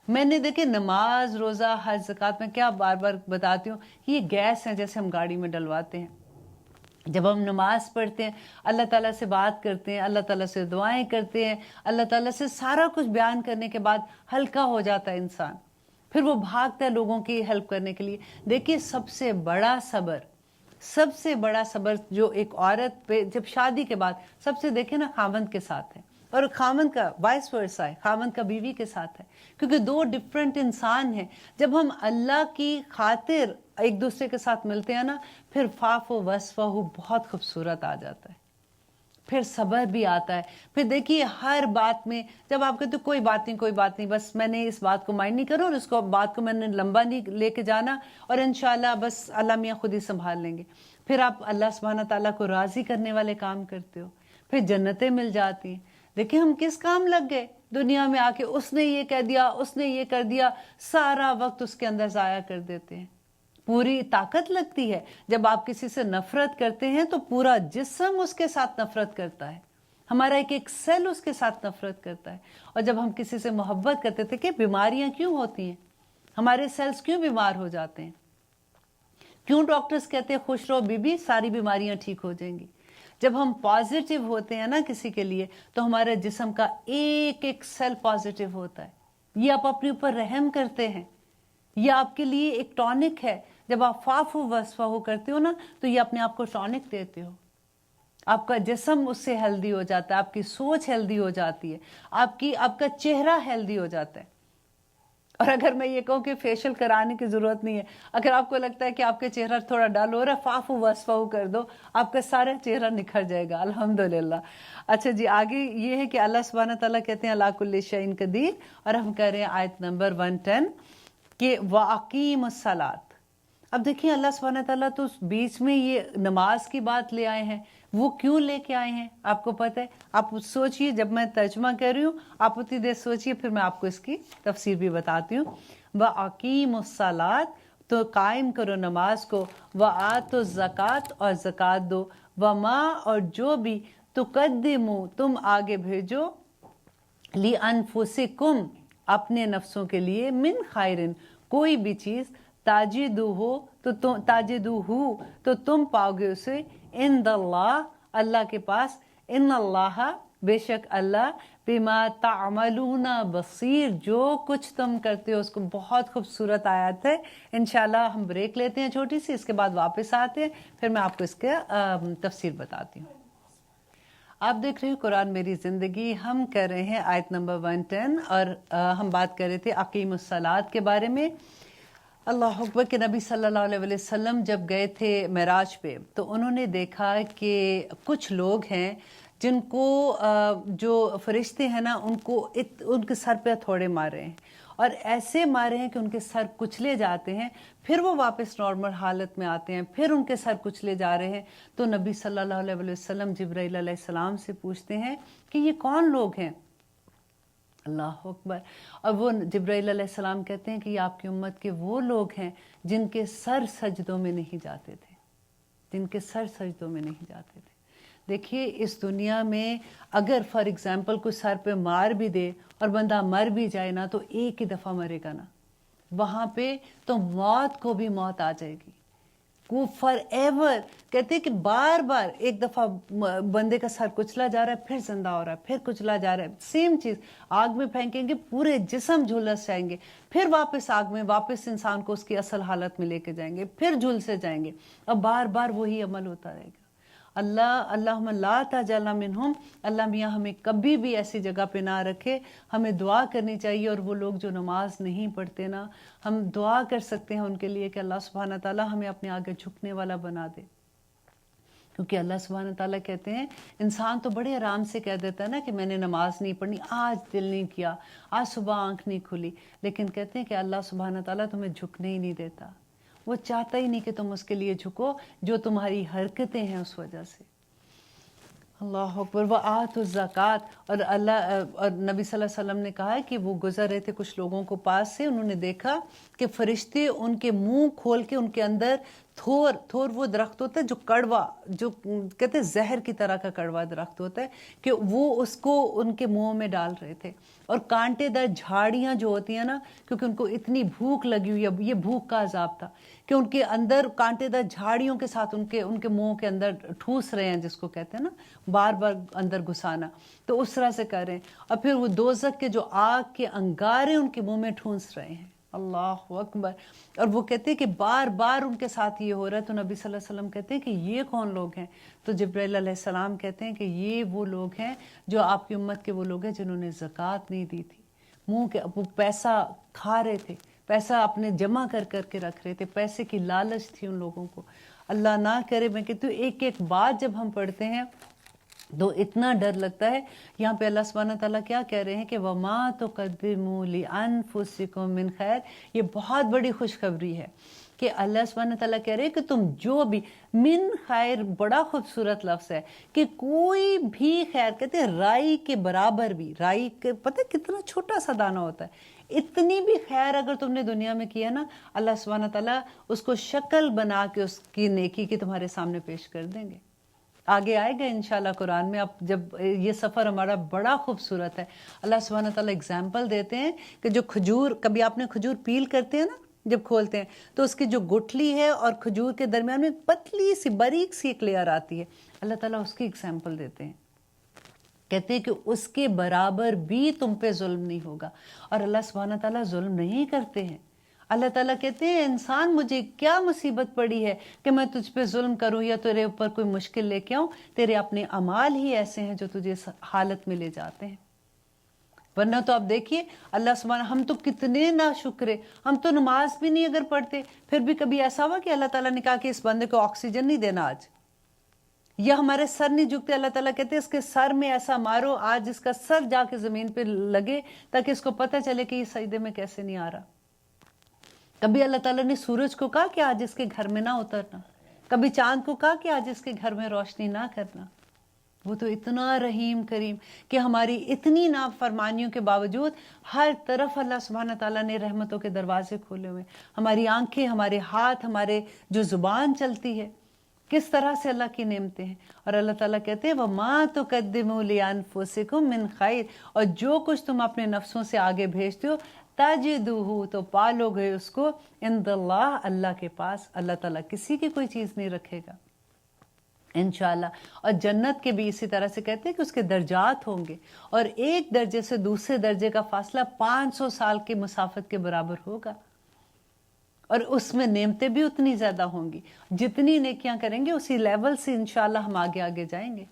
میں نے دیکھیں نماز، روزہ، حج، زکوٰۃ، میں کیا بار بار بتاتی ہوں، یہ گیس ہیں جیسے ہم گاڑی میں ڈلواتے ہیں۔ جب ہم نماز پڑھتے ہیں، اللہ تعالیٰ سے بات کرتے ہیں، اللہ تعالیٰ سے دعائیں کرتے ہیں، اللہ تعالیٰ سے سارا کچھ بیان کرنے کے بعد ہلکا ہو جاتا ہے انسان، پھر وہ بھاگتا ہے لوگوں کی ہیلپ کرنے کے لیے۔ دیکھیے سب سے بڑا صبر جو ایک عورت پہ جب شادی کے بعد سب سے دیکھیں نا خاوند کے ساتھ ہے، اور خاوند کا وائس ورسا ہے، خاوند کا بیوی کے ساتھ ہے، کیونکہ دو ڈیفرنٹ انسان ہیں۔ جب ہم اللہ کی خاطر ایک دوسرے کے ساتھ ملتے ہیں نا، پھر فاعفو واصفحوا بہت خوبصورت آ جاتا ہے، پھر صبر بھی آتا ہے۔ پھر دیکھیے ہر بات میں جب آپ کہتے کوئی بات نہیں، بس میں نے اس بات کو مائنڈ نہیں کروں، اور اس بات کو میں نے لمبا نہیں لے کے جانا، اور انشاءاللہ بس اللہ میاں خود ہی سنبھال لیں گے، پھر آپ اللہ سبحانہ تعالیٰ کو راضی کرنے والے کام کرتے ہو، پھر جنتیں مل جاتی ہیں۔ دیکھیں ہم کس کام لگ گئے دنیا میں آ کے، اس نے یہ کہہ دیا، اس نے یہ کر دیا، سارا وقت اس کے اندر ضائع کر دیتے ہیں۔ پوری طاقت لگتی ہے جب آپ کسی سے نفرت کرتے ہیں تو پورا جسم اس کے ساتھ نفرت کرتا ہے، ہمارا ایک سیل اس کے ساتھ نفرت کرتا ہے۔ اور جب ہم کسی سے محبت کرتے تھے کہ بیماریاں کیوں ہوتی ہیں، ہمارے سیلز کیوں بیمار ہو جاتے ہیں، کیوں ڈاکٹرز کہتے ہیں خوش رہو بی بی، ساری بیماریاں ٹھیک ہو جائیں گی۔ جب ہم پازیٹیو ہوتے ہیں نا کسی کے لیے، تو ہمارے جسم کا ایک سیل پازیٹیو ہوتا ہے، یہ آپ اپنے اوپر رحم کرتے ہیں، یہ آپ کے لیے ایک ٹونک ہے۔ جب آپ فاعفو واصفحوا کرتے ہو نا، تو یہ اپنے آپ کو ٹونک دیتے ہو، آپ کا جسم اس سے ہیلدی ہو جاتا ہے، آپ کی سوچ ہیلدی ہو جاتی ہے، آپ کا چہرہ ہیلدی ہو جاتا ہے۔ اور اگر میں یہ کہوں کہ فیشل کرانے کی ضرورت نہیں ہے، اگر آپ کو لگتا ہے کہ آپ کا چہرہ تھوڑا ڈل ہو رہا ہے، فاعفو واصفحوا کر دو، آپ کا سارا چہرہ نکھر جائے گا الحمدللہ۔ اچھا جی، آگے یہ ہے کہ اللہ سبحانہ تعالیٰ کہتے ہیں علی کل شیء قدیر، اور ہم کہہ رہے ہیں آیت نمبر 110 کہ وَأَقِیمُوا الصَّلَاةَ۔ اب دیکھیں اللہ سبحانہ تعالیٰ تو بیچ میں یہ نماز کی بات لے آئے ہیں، وہ کیوں لے کے آئے ہیں آپ کو پتہ ہے؟ آپ سوچئے، جب میں ترجمہ کر رہی ہوں آپ اتنی دیر سوچئے، پھر میں آپ کو اس کی تفسیر بھی بتاتی ہوں۔ وَأَقِیمُوا الصَّلَاةَ، تو قائم کرو نماز کو، وَآتُوا الزَّکَاةَ، اور زکوٰۃ دو، वमा और जो भी तुकद्दिमू तुम आगे भेजो ली अनफुसिकुम अपने नफ्सों के लिए मिन खैरिन कोई भी चीज़ ताजिदूहू तो तुम पाओगे उसे इंदल्लाह अल्लाह के पास इन्नल्लाह बेशक अल्लाह बिमा तामलूना बसीर जो कुछ तुम करते हो उसको। बहुत खूबसूरत आयत है। इंशाल्लाह हम ब्रेक लेते हैं छोटी सी, इसके बाद वापस आते हैं, फिर मैं आपको इसके तफसीर बताती हूँ। आप देख रहे हो कुरान मेरी ज़िंदगी। हम कर रहे हैं आयत नंबर 110 और हम बात कर रहे थे अकीमुस सलात के बारे में। अल्लाह अकबर के नबी सल्लल्लाहु अलैहि वसल्लम जब गए थे मेराज पे तो उन्होंने देखा कि कुछ लोग हैं जिनको जो फरिश्ते हैं ना उनके सर पे हथौड़े मारे हैं और ऐसे मारे हैं कि उनके सर कुचले जाते हैं, फिर वो वापस नॉर्मल हालत में आते हैं, फिर उनके सर कुचले जा रहे हैं। तो नबी सल्लल्लाहु अलैहि वसल्लम जिब्राइल अलैहिस्सलाम से पूछते हैं कि ये कौन लोग हैं। अल्लाह अकबर। और वो जिब्राइल अलैहिस्सलाम कहते हैं कि ये आपकी उम्मत के वो लोग हैं जिनके सर सजदों में नहीं जाते थे, जिनके सर सजदों में नहीं जाते थे। देखिए इस दुनिया में अगर फॉर एग्जांपल कोई सर पे मार भी दे और बंदा मर भी जाए ना तो एक ही दफ़ा मरेगा ना, वहाँ पे तो मौत को भी मौत आ जाएगी वो फॉर एवर। कहते हैं कि बार बार एक दफ़ा बंदे का सर कुचला जा रहा है, फिर जिंदा हो रहा है, फिर कुचला जा रहा है। सेम चीज़ आग में फेंकेंगे, पूरे जिस्म झुलस जाएंगे, फिर वापस आग में, वापस इंसान को उसकी असल हालत में लेके जाएंगे, फिर झुलसे जाएंगे। अब बार बार वही अमल होता रहेगा। अल्लाहुम्मा ला तजअलना मिनहुम। अल्लाह मियाँ हमें कभी भी ऐसी जगह पे ना रखे। हमें दुआ करनी चाहिए और वो लोग जो नमाज नहीं पढ़ते ना, हम दुआ कर सकते हैं उनके लिए कि अल्लाह सुब्हाना ताला हमें अपने आगे झुकने वाला बना दे। क्योंकि अल्लाह सुब्हाना ताला कहते हैं, इंसान तो बड़े आराम से कह देता है ना कि मैंने नमाज नहीं पढ़नी, आज दिल नहीं किया, आज सुबह आँख नहीं खुली, लेकिन कहते हैं कि अल्लाह सुब्हाना ताला तुम्हें झुकने ही नहीं देता। वो चाहता ही नहीं कि तुम उसके लिए झुको जो तुम्हारी हरकतें हैं उस वजह से। अल्लाह अकबर। व आतु ज़कात। और अल्लाह और नबी सल्लल्लाहु अलैहि वसल्लम ने कहा है कि वो गुजर रहे थे कुछ लोगों को पास से, उन्होंने देखा कि फरिश्ते उनके मुंह खोल के उनके अंदर थोर वो दरख्त होता है जो कड़वा, जो कहते हैं जहर की तरह का कड़वा दरख्त होता है, कि वो उसको उनके मुंह में डाल रहे थे। और कांटेदार झाड़ियाँ जो होती हैं ना, क्योंकि उनको इतनी भूख लगी हुई है, ये भूख का अजाब था कि उनके अंदर कांटेदार झाड़ियों के साथ उनके मुंह के अंदर ठूस रहे हैं, जिसको कहते हैं ना बार बार अंदर घुसाना, तो उस तरह से कर रहे हैं। और फिर वो दोज़ख के जो आग के अंगारे उनके मुंह में ठूंस रहे हैं। अल्लाह अकबर। और वो कहते हैं कि बार बार उनके साथ ये हो रहा है। तो नबी सल्लल्लाहु अलैहि वसल्लम कहते हैं कि ये कौन लोग हैं। तो जिब्राइल अलैहिस्सलाम कहते हैं कि ये वो लोग हैं जो आपकी उम्मत के वो लोग हैं जिन्होंने ज़कात नहीं दी थी। मुंह के वो पैसा खा रहे थे, पैसा अपने जमा कर करके रख रहे थे, पैसे की लालच थी उन लोगों को। अल्लाह ना करे, मैं कहती हूँ एक एक बात जब हम पढ़ते हैं तो इतना डर लगता है। यहाँ पे अल्लाह सुब्हानहू तआला क्या कह रहे हैं कि वमा तुक़द्दिमू लिअनफुसिकुम मिन खैर। ये बहुत बड़ी खुशखबरी है कि अल्लाह सुब्हानहू तआला कह रहे हैं कि तुम जो भी मिन खैर, बड़ा खूबसूरत लफ्ज़ है कि कोई भी खैर, कहते हैं राई के बराबर भी, राई के पता है कितना छोटा सा दाना होता है, इतनी भी खैर अगर तुमने दुनिया में किया ना, अल्लाह सुब्हानहू तआला उसको शक्ल बना के उसकी नेकी की तुम्हारे सामने पेश कर देंगे। आगे आएगा इंशाल्लाह कुरान में। अब जब ये सफ़र हमारा बड़ा खूबसूरत है, अल्लाह सुब्हानहू तआला एग्जाम्पल देते हैं कि जो खजूर, कभी आपने खजूर पील करते हैं ना, जब खोलते हैं तो उसकी जो गुठली है और खजूर के दरमियान में पतली सी बारीक सी एक लेयर आती है, अल्लाह ताला उसकी एग्जाम्पल देते हैं। कहते हैं कि उसके बराबर भी तुम पे जुल्म नहीं होगा। और अल्लाह सुब्हानहू तआला जुल्म नहीं करते हैं। अल्लाह ताला कहते हैं इंसान, मुझे क्या मुसीबत पड़ी है कि मैं तुझ पे जुल्म करूं या तेरे ऊपर कोई मुश्किल लेके आऊं, तेरे अपने अमाल ही ऐसे हैं जो तुझे इस हालत में ले जाते हैं। वरना तो आप देखिए अल्लाह सुब्हान, हम तो कितने नाशुक्र, हम तो नमाज भी नहीं अगर पढ़ते, फिर भी कभी ऐसा हुआ कि अल्लाह ताला ने कहा कि इस बंदे को ऑक्सीजन नहीं देना आज, या हमारे सर नहीं झुकते, अल्लाह ताला कहते हैं इसके सर में ऐसा मारो आज इसका सर जाके ज़मीन पे लगे ताकि इसको पता चले कि ये सजदे में कैसे नहीं आ रहा। कभी अल्लाह ताला ने सूरज को कहा कि आज इसके घर में ना उतरना, कभी चांद को कहा कि आज इसके घर में रोशनी ना करना। वो तो इतना रहीम करीम कि हमारी इतनी नाफरमानियों के बावजूद हर तरफ अल्लाह सुब्हानहू तआला ने रहमतों के दरवाजे खोले हुए। हमारी आंखें, हमारे हाथ, हमारे जो ज़ुबान चलती है, किस तरह से अल्लाह की नेमतें हैं। और अल्लाह ताला कहते हैं वमा तुक़द्दिमू लिअन्फुसिकुम मिन खैर, और जो कुछ तुम अपने नफ्सों से आगे भेजते हो तजिदूहु, तो पालोगे उसको इंदल्लाह, अल्लाह के पास। अल्लाह ताला किसी की कोई चीज़ नहीं रखेगा इंशाअल्लाह। और जन्नत के भी इसी तरह से कहते हैं कि उसके दर्जात होंगे, और एक दर्जे से दूसरे दर्जे का फासला 500 साल की मुसाफत के बराबर होगा, और उसमें नेमतें भी उतनी ज़्यादा होंगी। जितनी नेकियां करेंगे उसी लेवल से इंशाअल्लाह हम आगे आगे जाएंगे।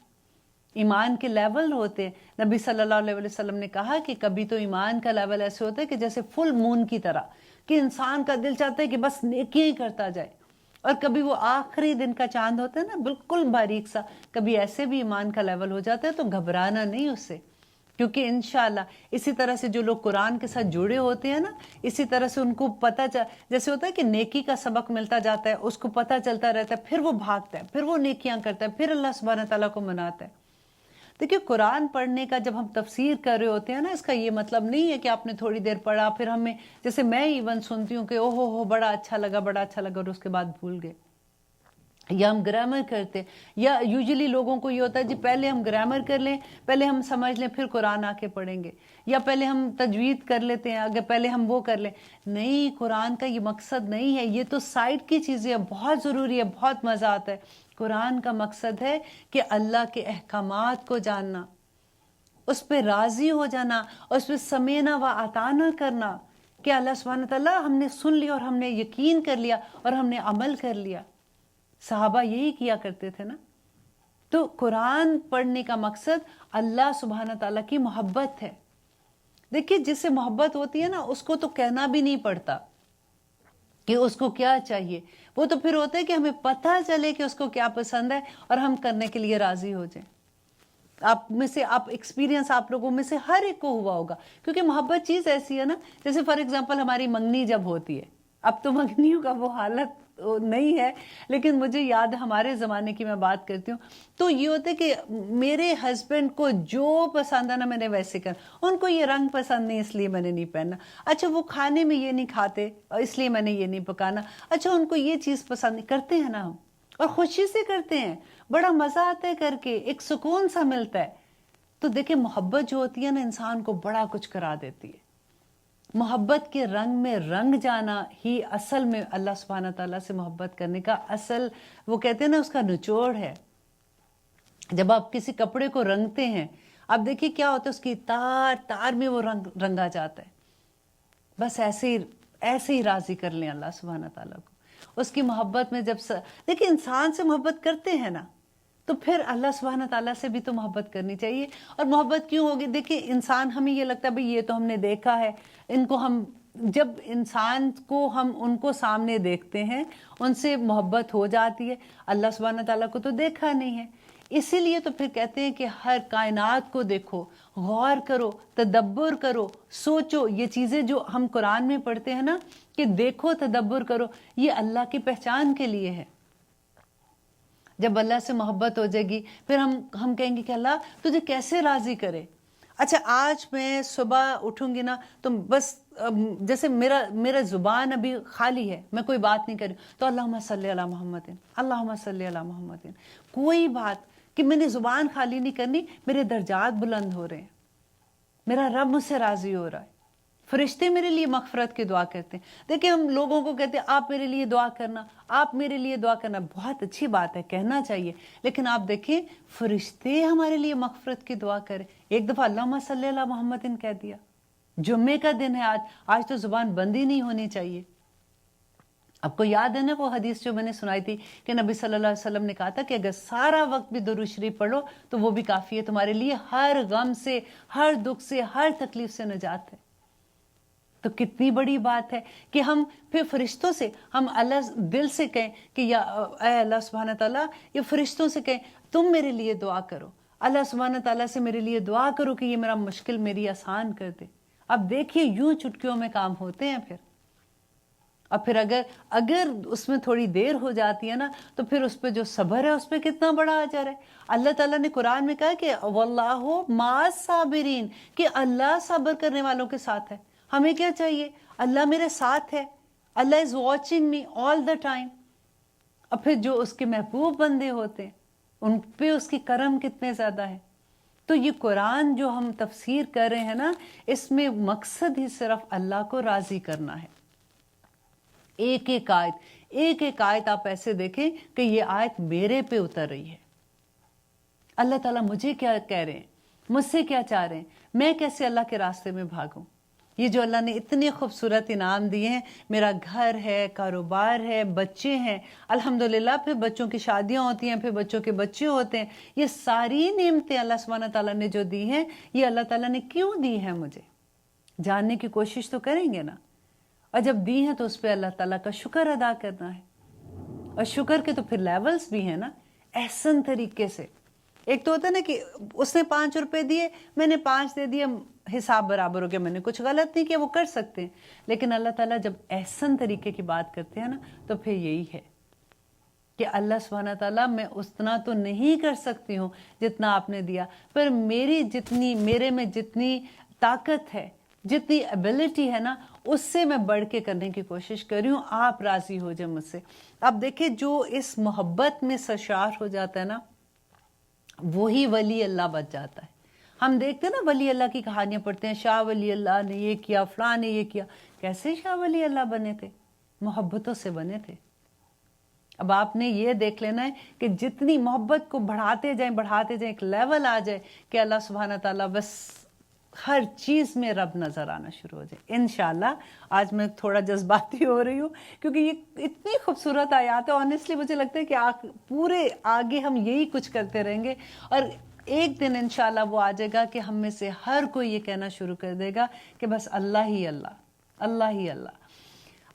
ईमान के लेवल होते हैं। नबी सल्लल्लाहु अलैहि वसल्लम ने कहा कि कभी तो ईमान का लेवल ऐसे होता है कि जैसे फुल मून की तरह, कि इंसान का दिल चाहता है कि बस नेकियां ही करता जाए, और कभी वो आखिरी दिन का चांद होता है ना, बिल्कुल बारीक सा, कभी ऐसे भी ईमान का लेवल हो जाता है। तो घबराना नहीं उससे, क्योंकि इंशाअल्लाह इसी तरह से जो लोग कुरान के साथ जुड़े होते हैं ना, इसी तरह से उनको पता जैसे होता है कि नेकी का सबक मिलता जाता है, उसको पता चलता रहता है, फिर वो भागता है, फिर वो नेकियां करता है, फिर अल्लाह सुब्हानहू तआला को मनाता है। देखिए, कुरान पढ़ने का जब हम तफसीर कर रहे होते हैं ना, इसका ये मतलब नहीं है कि आपने थोड़ी देर पढ़ा, फिर हमें, जैसे मैं इवन सुनती हूँ कि ओहो हो बड़ा अच्छा लगा, बड़ा अच्छा लगा, और उसके बाद भूल गए। या हम ग्रामर करते, या यूजुअली लोगों को ये होता है जी पहले हम ग्रामर कर लें, पहले हम समझ लें, फिर कुरान आके पढ़ेंगे, या पहले हम तजवीद कर लेते हैं, अगर पहले हम वो कर लें। नहीं, कुरान का ये मकसद नहीं है, ये तो साइड की चीज़ें हैं, बहुत ज़रूरी है, बहुत मज़ा आता है। कुरान का मकसद है कि अल्लाह के अहकामात को जानना, उस पर राज़ी हो जाना, उस पर समेना व अताना करना, कि अल्लाह सुब्हानहू तआला हमने सुन लिया और हमने यकीन कर लिया और हमने अमल कर लिया। सहाबा यही किया करते थे ना। तो कुरान पढ़ने का मकसद अल्लाह सुब्हानहू तआला की मोहब्बत है। देखिए, जिससे मोहब्बत होती है ना, उसको तो कहना भी नहीं पड़ता कि उसको क्या चाहिए, वो तो फिर होता है कि हमें पता चले कि उसको क्या पसंद है और हम करने के लिए राजी हो जाएं। आप में से, आप एक्सपीरियंस आप लोगों में से हर एक को हुआ होगा, क्योंकि मोहब्बत चीज़ ऐसी है ना, जैसे फॉर एग्जांपल हमारी मंगनी जब होती है, अब तो मंगनियों का वो हालत नहीं है, लेकिन मुझे याद है हमारे ज़माने की मैं बात करती हूँ, तो ये होता है कि मेरे हस्बैंड को जो पसंद है ना मैंने वैसे करना, उनको ये रंग पसंद नहीं इसलिए मैंने नहीं पहनना, अच्छा वो खाने में ये नहीं खाते इसलिए मैंने ये नहीं पकाना, अच्छा उनको ये चीज़ पसंद नहीं, करते हैं ना हम, और खुशी से करते हैं, बड़ा मज़ा आता है करके, एक सुकून सा मिलता है। तो देखिए, मोहब्बत जो होती है ना, इंसान को बड़ा कुछ करा देती है। मोहब्बत के रंग में रंग जाना ही असल में अल्लाह सुब्हानहू तआला से मोहब्बत करने का असल, वो कहते हैं ना, उसका निचोड़ है। जब आप किसी कपड़े को रंगते हैं, आप देखिए क्या होता है, उसकी तार तार में वो रंग रंगा जाता है। बस ऐसे ही राजी कर लें अल्लाह सुब्हानहू तआला को। उसकी मोहब्बत में जब देखिए, इंसान से मोहब्बत करते हैं ना, तो फिर अल्लाह सुब्हानहू तआला से भी तो मोहब्बत करनी चाहिए। और मोहब्बत क्यों होगी? देखिए, इंसान, हमें ये लगता है भाई ये तो हमने देखा है, इनको हम, जब इंसान को हम उनको सामने देखते हैं उनसे मोहब्बत हो जाती है। अल्लाह सुब्हानहू तआला को तो देखा नहीं है, इसीलिए तो फिर कहते हैं कि हर कायनात को देखो, गौर करो, तदब्बर करो, सोचो। ये चीज़ें जो हम कुरान में पढ़ते हैं ना, कि देखो, तदब्बर करो, ये अल्लाह की पहचान के लिए है। जब अल्लाह से मोहब्बत हो जाएगी, फिर हम कहेंगे कि अल्लाह तुझे कैसे राज़ी करे। अच्छा, आज मैं सुबह उठूंगी ना, तो बस जैसे मेरा ज़ुबान अभी खाली है, मैं कोई बात नहीं करी, तो अल्लाहुम्मा सल्ली अला मुहम्मदिन, अल्लाहुम्मा सल्ली अला मुहम्मदिन, कोई बात कि मैंने ज़ुबान खाली नहीं करनी, मेरे दर्जात बुलंद हो रहे हैं, मेरा रब मुझसे राज़ी हो रहा है, फरिश्ते मेरे लिए मग़फ़िरत की दुआ करते हैं। देखिए, हम लोगों को कहते हैं आप मेरे लिए दुआ करना, आप मेरे लिए दुआ करना, बहुत अच्छी बात है, कहना चाहिए, लेकिन आप देखिए फरिश्ते हमारे लिए मग़फ़िरत की दुआ करें। एक दफ़ा अल्लाहुम्मा सल्ली अला मुहम्मदिन कह दिया, जुम्मे का दिन है आज तो ज़ुबान बंद ही नहीं होनी चाहिए। आपको याद है ना वो हदीस जो मैंने सुनाई थी कि नबी सल्लल्लाहु अलैहि वसल्लम ने कहा था कि अगर सारा वक्त भी दुरूद शरीफ पढ़ो तो वो भी काफ़ी है तुम्हारे लिए, हर गम से, हर दुख से, हर तकलीफ से निजात है। तो कितनी बड़ी बात है कि हम फिर फरिश्तों से, हम अल्लाह दिल से कहें कि या अल्लाह सुब्हानहू तआला, ये फरिश्तों से कहें तुम मेरे लिए दुआ करो, अल्लाह सुब्हानहू तआला से मेरे लिए दुआ करो कि ये मेरा मुश्किल मेरी आसान कर दे। अब देखिए, यूं चुटकियों में काम होते हैं फिर। और फिर अगर उसमें थोड़ी देर हो जाती है ना, तो फिर उस पर जो सब्र है उस पर कितना बड़ा अजर है। अल्लाह ताला ने कुरान में कहा कि वल्लाहु मास साबिरीन, कि अल्लाह सब्र करने वालों के साथ है। हमें क्या चाहिए? अल्लाह मेरे साथ है, Allah is watching me all the time. اور پھر جو اس کے محبوب بندے ہوتے ہیں ان پہ اس کی کرم کتنے زیادہ ہے. تو یہ قرآن جو ہم تفسیر کر رہے ہیں نا، اس میں مقصد ہی صرف اللہ کو راضی کرنا ہے. ایک ایک آیت آپ ایسے دیکھیں کہ یہ آیت میرے پہ اتر رہی ہے. اللہ تعالیٰ مجھے کیا کہہ رہے ہیں، مجھ سے کیا چاہ رہے ہیں، میں کیسے اللہ کے راستے میں بھاگوں. یہ جو اللہ نے اتنے خوبصورت انعام دیے ہیں، میرا گھر ہے، کاروبار ہے، بچے ہیں الحمدللہ، پھر بچوں کی شادیاں ہوتی ہیں، پھر بچوں کے بچے ہوتے ہیں. یہ ساری نعمتیں اللہ سبحانہ تعالیٰ نے جو دی ہیں، یہ اللہ تعالیٰ نے کیوں دی ہیں مجھے؟ جاننے کی کوشش تو کریں گے نا. اور جب دی ہیں تو اس پہ اللہ تعالیٰ کا شکر ادا کرنا ہے. اور شکر کے تو پھر لیولز بھی ہیں نا، احسن طریقے سے. ایک تو ہوتا ہے نا کہ اس نے 5 روپے دیے، میں نے 5 دے دیے، حساب برابر ہو گیا، میں نے کچھ غلط نہیں کیا، وہ کر سکتے ہیں. لیکن اللہ تعالیٰ جب احسن طریقے کی بات کرتے ہیں نا، تو پھر یہی ہے کہ اللہ سبحانہ تعالیٰ میں اتنا تو نہیں کر سکتی ہوں جتنا آپ نے دیا، پر میرے میں جتنی طاقت ہے، جتنی ایبلٹی ہے نا، اس سے میں بڑھ کے کرنے کی کوشش کر رہی ہوں. آپ راضی ہو جائیں مجھ سے. اب دیکھیں جو اس محبت میں سرشار ہو جاتا ہے نا، وہی ولی اللہ بن جاتا ہے. ہم دیکھتے ہیں نا ولی اللہ کی کہانیاں پڑھتے ہیں، شاہ ولی اللہ نے یہ کیا، فلاں نے یہ کیا. کیسے شاہ ولی اللہ بنے تھے؟ محبتوں سے بنے تھے. اب آپ نے یہ دیکھ لینا ہے کہ جتنی محبت کو بڑھاتے جائیں ایک لیول آ جائے کہ اللہ سبحانہ تعالیٰ بس ہر چیز میں رب نظر آنا شروع ہو جائے. انشاءاللہ. آج میں تھوڑا جذباتی ہو رہی ہوں کیونکہ یہ اتنی خوبصورت آیات ہے. آنیسٹلی مجھے لگتا ہے کہ پورے آگے ہم یہی کچھ کرتے رہیں گے، اور ایک دن انشاءاللہ وہ آ جائے گا کہ ہم میں سے ہر کوئی یہ کہنا شروع کر دے گا کہ بس اللہ ہی اللہ، اللہ ہی اللہ.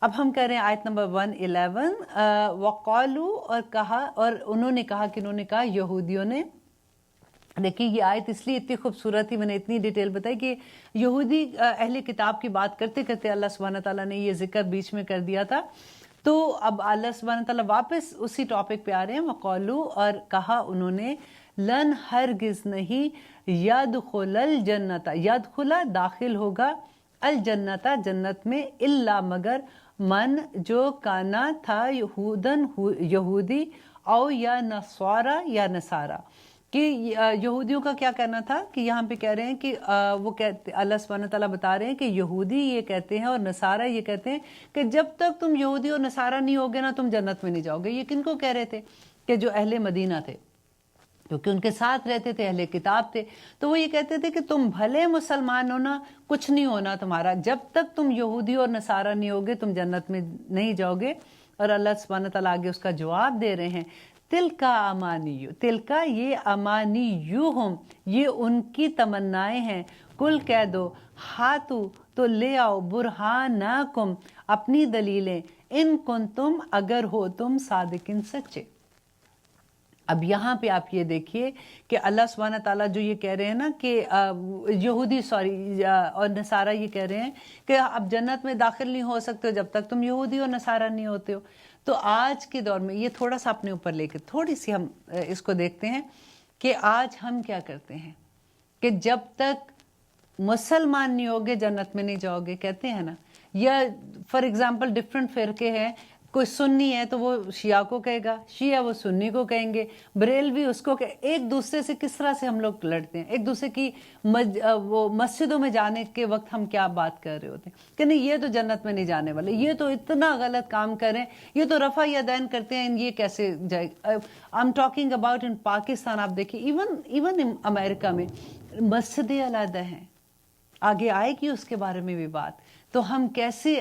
اب ہم کر رہے ہیں آیت نمبر 111. وقالو، اور کہا، اور انہوں نے کہا یہودیوں نے. دیکھیں یہ آیت اس لیے اتنی خوبصورت تھی، میں نے اتنی ڈیٹیل بتائی کہ یہودی اہل کتاب کی بات کرتے کرتے اللہ سبحانہ تعالیٰ نے یہ ذکر بیچ میں کر دیا تھا. تو اب اللہ سبحانہ تعالیٰ واپس اسی ٹاپک پہ آ رہے ہیں. وقالو، اور کہا انہوں نے، لن ہرگز نہیں، یدخل الجنت، یدخلا داخل ہوگا، الجنت جنت میں، الا مگر، من جو کانا تھا یہودن یہودی، او یا نصارا یا نصارا. کہ یہودیوں کا کیا کہنا تھا کہ یہاں پہ کہہ رہے ہیں کہ وہ کہتے، اللہ سبحانہ تعالیٰ بتا رہے ہیں کہ یہودی یہ کہتے ہیں اور نصارہ یہ کہتے ہیں کہ جب تک تم یہودی اور نصارہ نہیں ہوگے نا، تم جنت میں نہیں جاؤ گے. یہ کن کو کہہ رہے تھے؟ کہ جو اہل مدینہ تھے، کیونکہ ان کے ساتھ رہتے تھے، اہل کتاب تھے. تو وہ یہ کہتے تھے کہ تم بھلے مسلمان ہونا، کچھ نہیں ہونا تمہارا، جب تک تم یہودی اور نصارہ نہیں ہوگے تم جنت میں نہیں جاؤ گے. اور اللہ سبحانہ تعالیٰ آگے اس کا جواب دے رہے ہیں، تلکا امانیو، تلکا یہ امانیوہم، یہ ان کی تمنائیں ہیں. کل کہہ دو، ہاتو تو لے آؤ، برہانکم اپنی دلیلیں، ان کنتم اگر ہو تم صادقین سچے. اب یہاں پہ آپ یہ دیکھیے کہ اللہ سبحانہ تعالیٰ جو یہ کہہ رہے ہیں نا کہ یہودی اور نصارہ یہ کہہ رہے ہیں کہ اب جنت میں داخل نہیں ہو سکتے جب تک تم یہودی اور نصارہ نہیں ہوتے ہو. تو آج کے دور میں یہ تھوڑا سا اپنے اوپر لے کے تھوڑی سی ہم اس کو دیکھتے ہیں کہ آج ہم کیا کرتے ہیں کہ جب تک مسلمان نہیں ہوگے جنت میں نہیں جاؤ گے، کہتے ہیں نا. یا فار ایگزامپل ڈفرینٹ فرقے ہیں، کوئی سنی ہے تو وہ شیعہ کو کہے گا، شیعہ وہ سنی کو کہیں گے، بریلوی اس کو ایک دوسرے سے کس طرح سے ہم لوگ لڑتے ہیں. ایک دوسرے کی وہ مسجدوں میں جانے کے وقت ہم کیا بات کر رہے ہوتے ہیں کہ نہیں یہ تو جنت میں نہیں جانے والے، یہ تو اتنا غلط کام کریں، یہ تو رفع یدین کرتے ہیں، یہ کیسے جائے. I am talking about in Pakistan. آپ دیکھیے ایون امریکہ میں مسجدیں علیحدہ ہیں، آگے آئے گی اس کے بارے میں بھی بات. تو ہم کیسے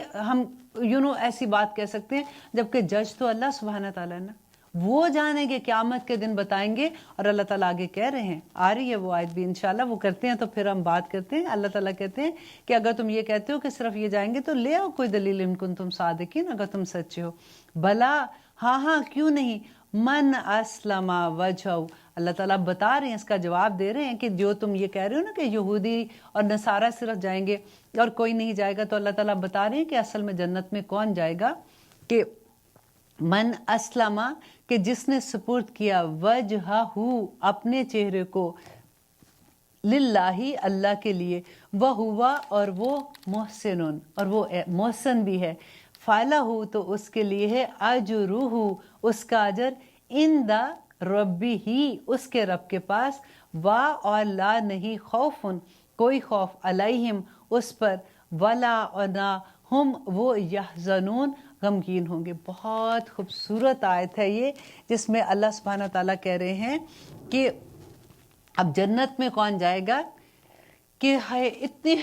ایسی بات کہہ سکتے ہیں جبکہ جج تو اللہ سبحانہ تعالیٰ نا، وہ جانیں گے، قیامت کے دن بتائیں گے. اور اللہ تعالیٰ آگے کہہ رہے ہیں، آ رہی ہے وہ آیت بھی انشاءاللہ، وہ کرتے ہیں تو پھر ہم بات کرتے ہیں. اللہ تعالیٰ کہتے ہیں کہ اگر تم یہ کہتے ہو کہ صرف یہ جائیں گے تو لے آؤ کوئی دلیل، ان کن تم صادقین، اگر تم سچے ہو. بھلا، ہاں کیوں نہیں، من اسلم وجہہ، اللہ تعالیٰ بتا رہے ہیں، اس کا جواب دے رہے ہیں کہ جو تم یہ کہہ رہے ہو نا کہ یہودی اور نصارہ صرف جائیں گے اور کوئی نہیں جائے گا، تو اللہ تعالیٰ بتا رہے ہیں کہ اصل میں جنت میں کون جائے گا. کہ من اسلم، کہ جس نے سپرد کیا، وجہہ، اپنے چہرے کو، للہ، اللہ کے لیے، وہوا، اور وہ محسن، اور وہ محسن بھی ہے. फालहू तो उसके लिए है अजरुहु उसका अजर इन द रब्बी ही उसके रब के पास वा और ला नहीं खौफुन कोई खौफ अलैहिम उस पर वला और ना हम वो यहज़नून गमगीन होंगे। बहुत खूबसूरत आयत है ये, जिसमें अल्लाह सुब्हानहू तआला कह रहे हैं कि अब जन्नत में कौन जाएगा कि है इतनी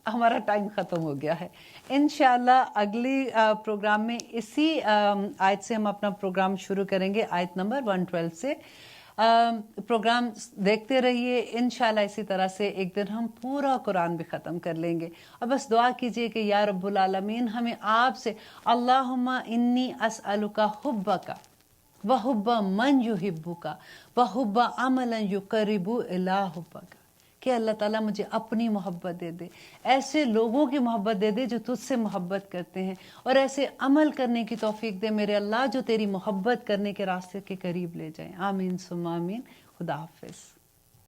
हमारा टाइम ख़त्म हो गया है। इंशाअल्लाह अगली प्रोग्राम में इसी आयत से हम अपना प्रोग्राम शुरू करेंगे, आयत नंबर 112 से। प्रोग्राम देखते रहिए, इंशाअल्लाह इसी तरह से एक दिन हम पूरा कुरान भी ख़त्म कर लेंगे। और बस दुआ कीजिए कि या रब्बुल आलमीन हमें आपसे अल्लाहुम्मा इन्नी अस्अलुका हुब्बका व हुब्बा मन युहिब्बुका व हुब्बा अमलन युकरिबु इला हुब्बका, कि अल्लाह ताला मुझे अपनी मोहब्बत दे दे, ऐसे लोगों की मोहब्बत दे दे जो तुझसे मोहब्बत करते हैं, और ऐसे अमल करने की तौफीक दे मेरे अल्लाह जो तेरी मोहब्बत करने के रास्ते के करीब ले जाएं। आमीन सुम्मा आमीन। खुदा हाफिज़।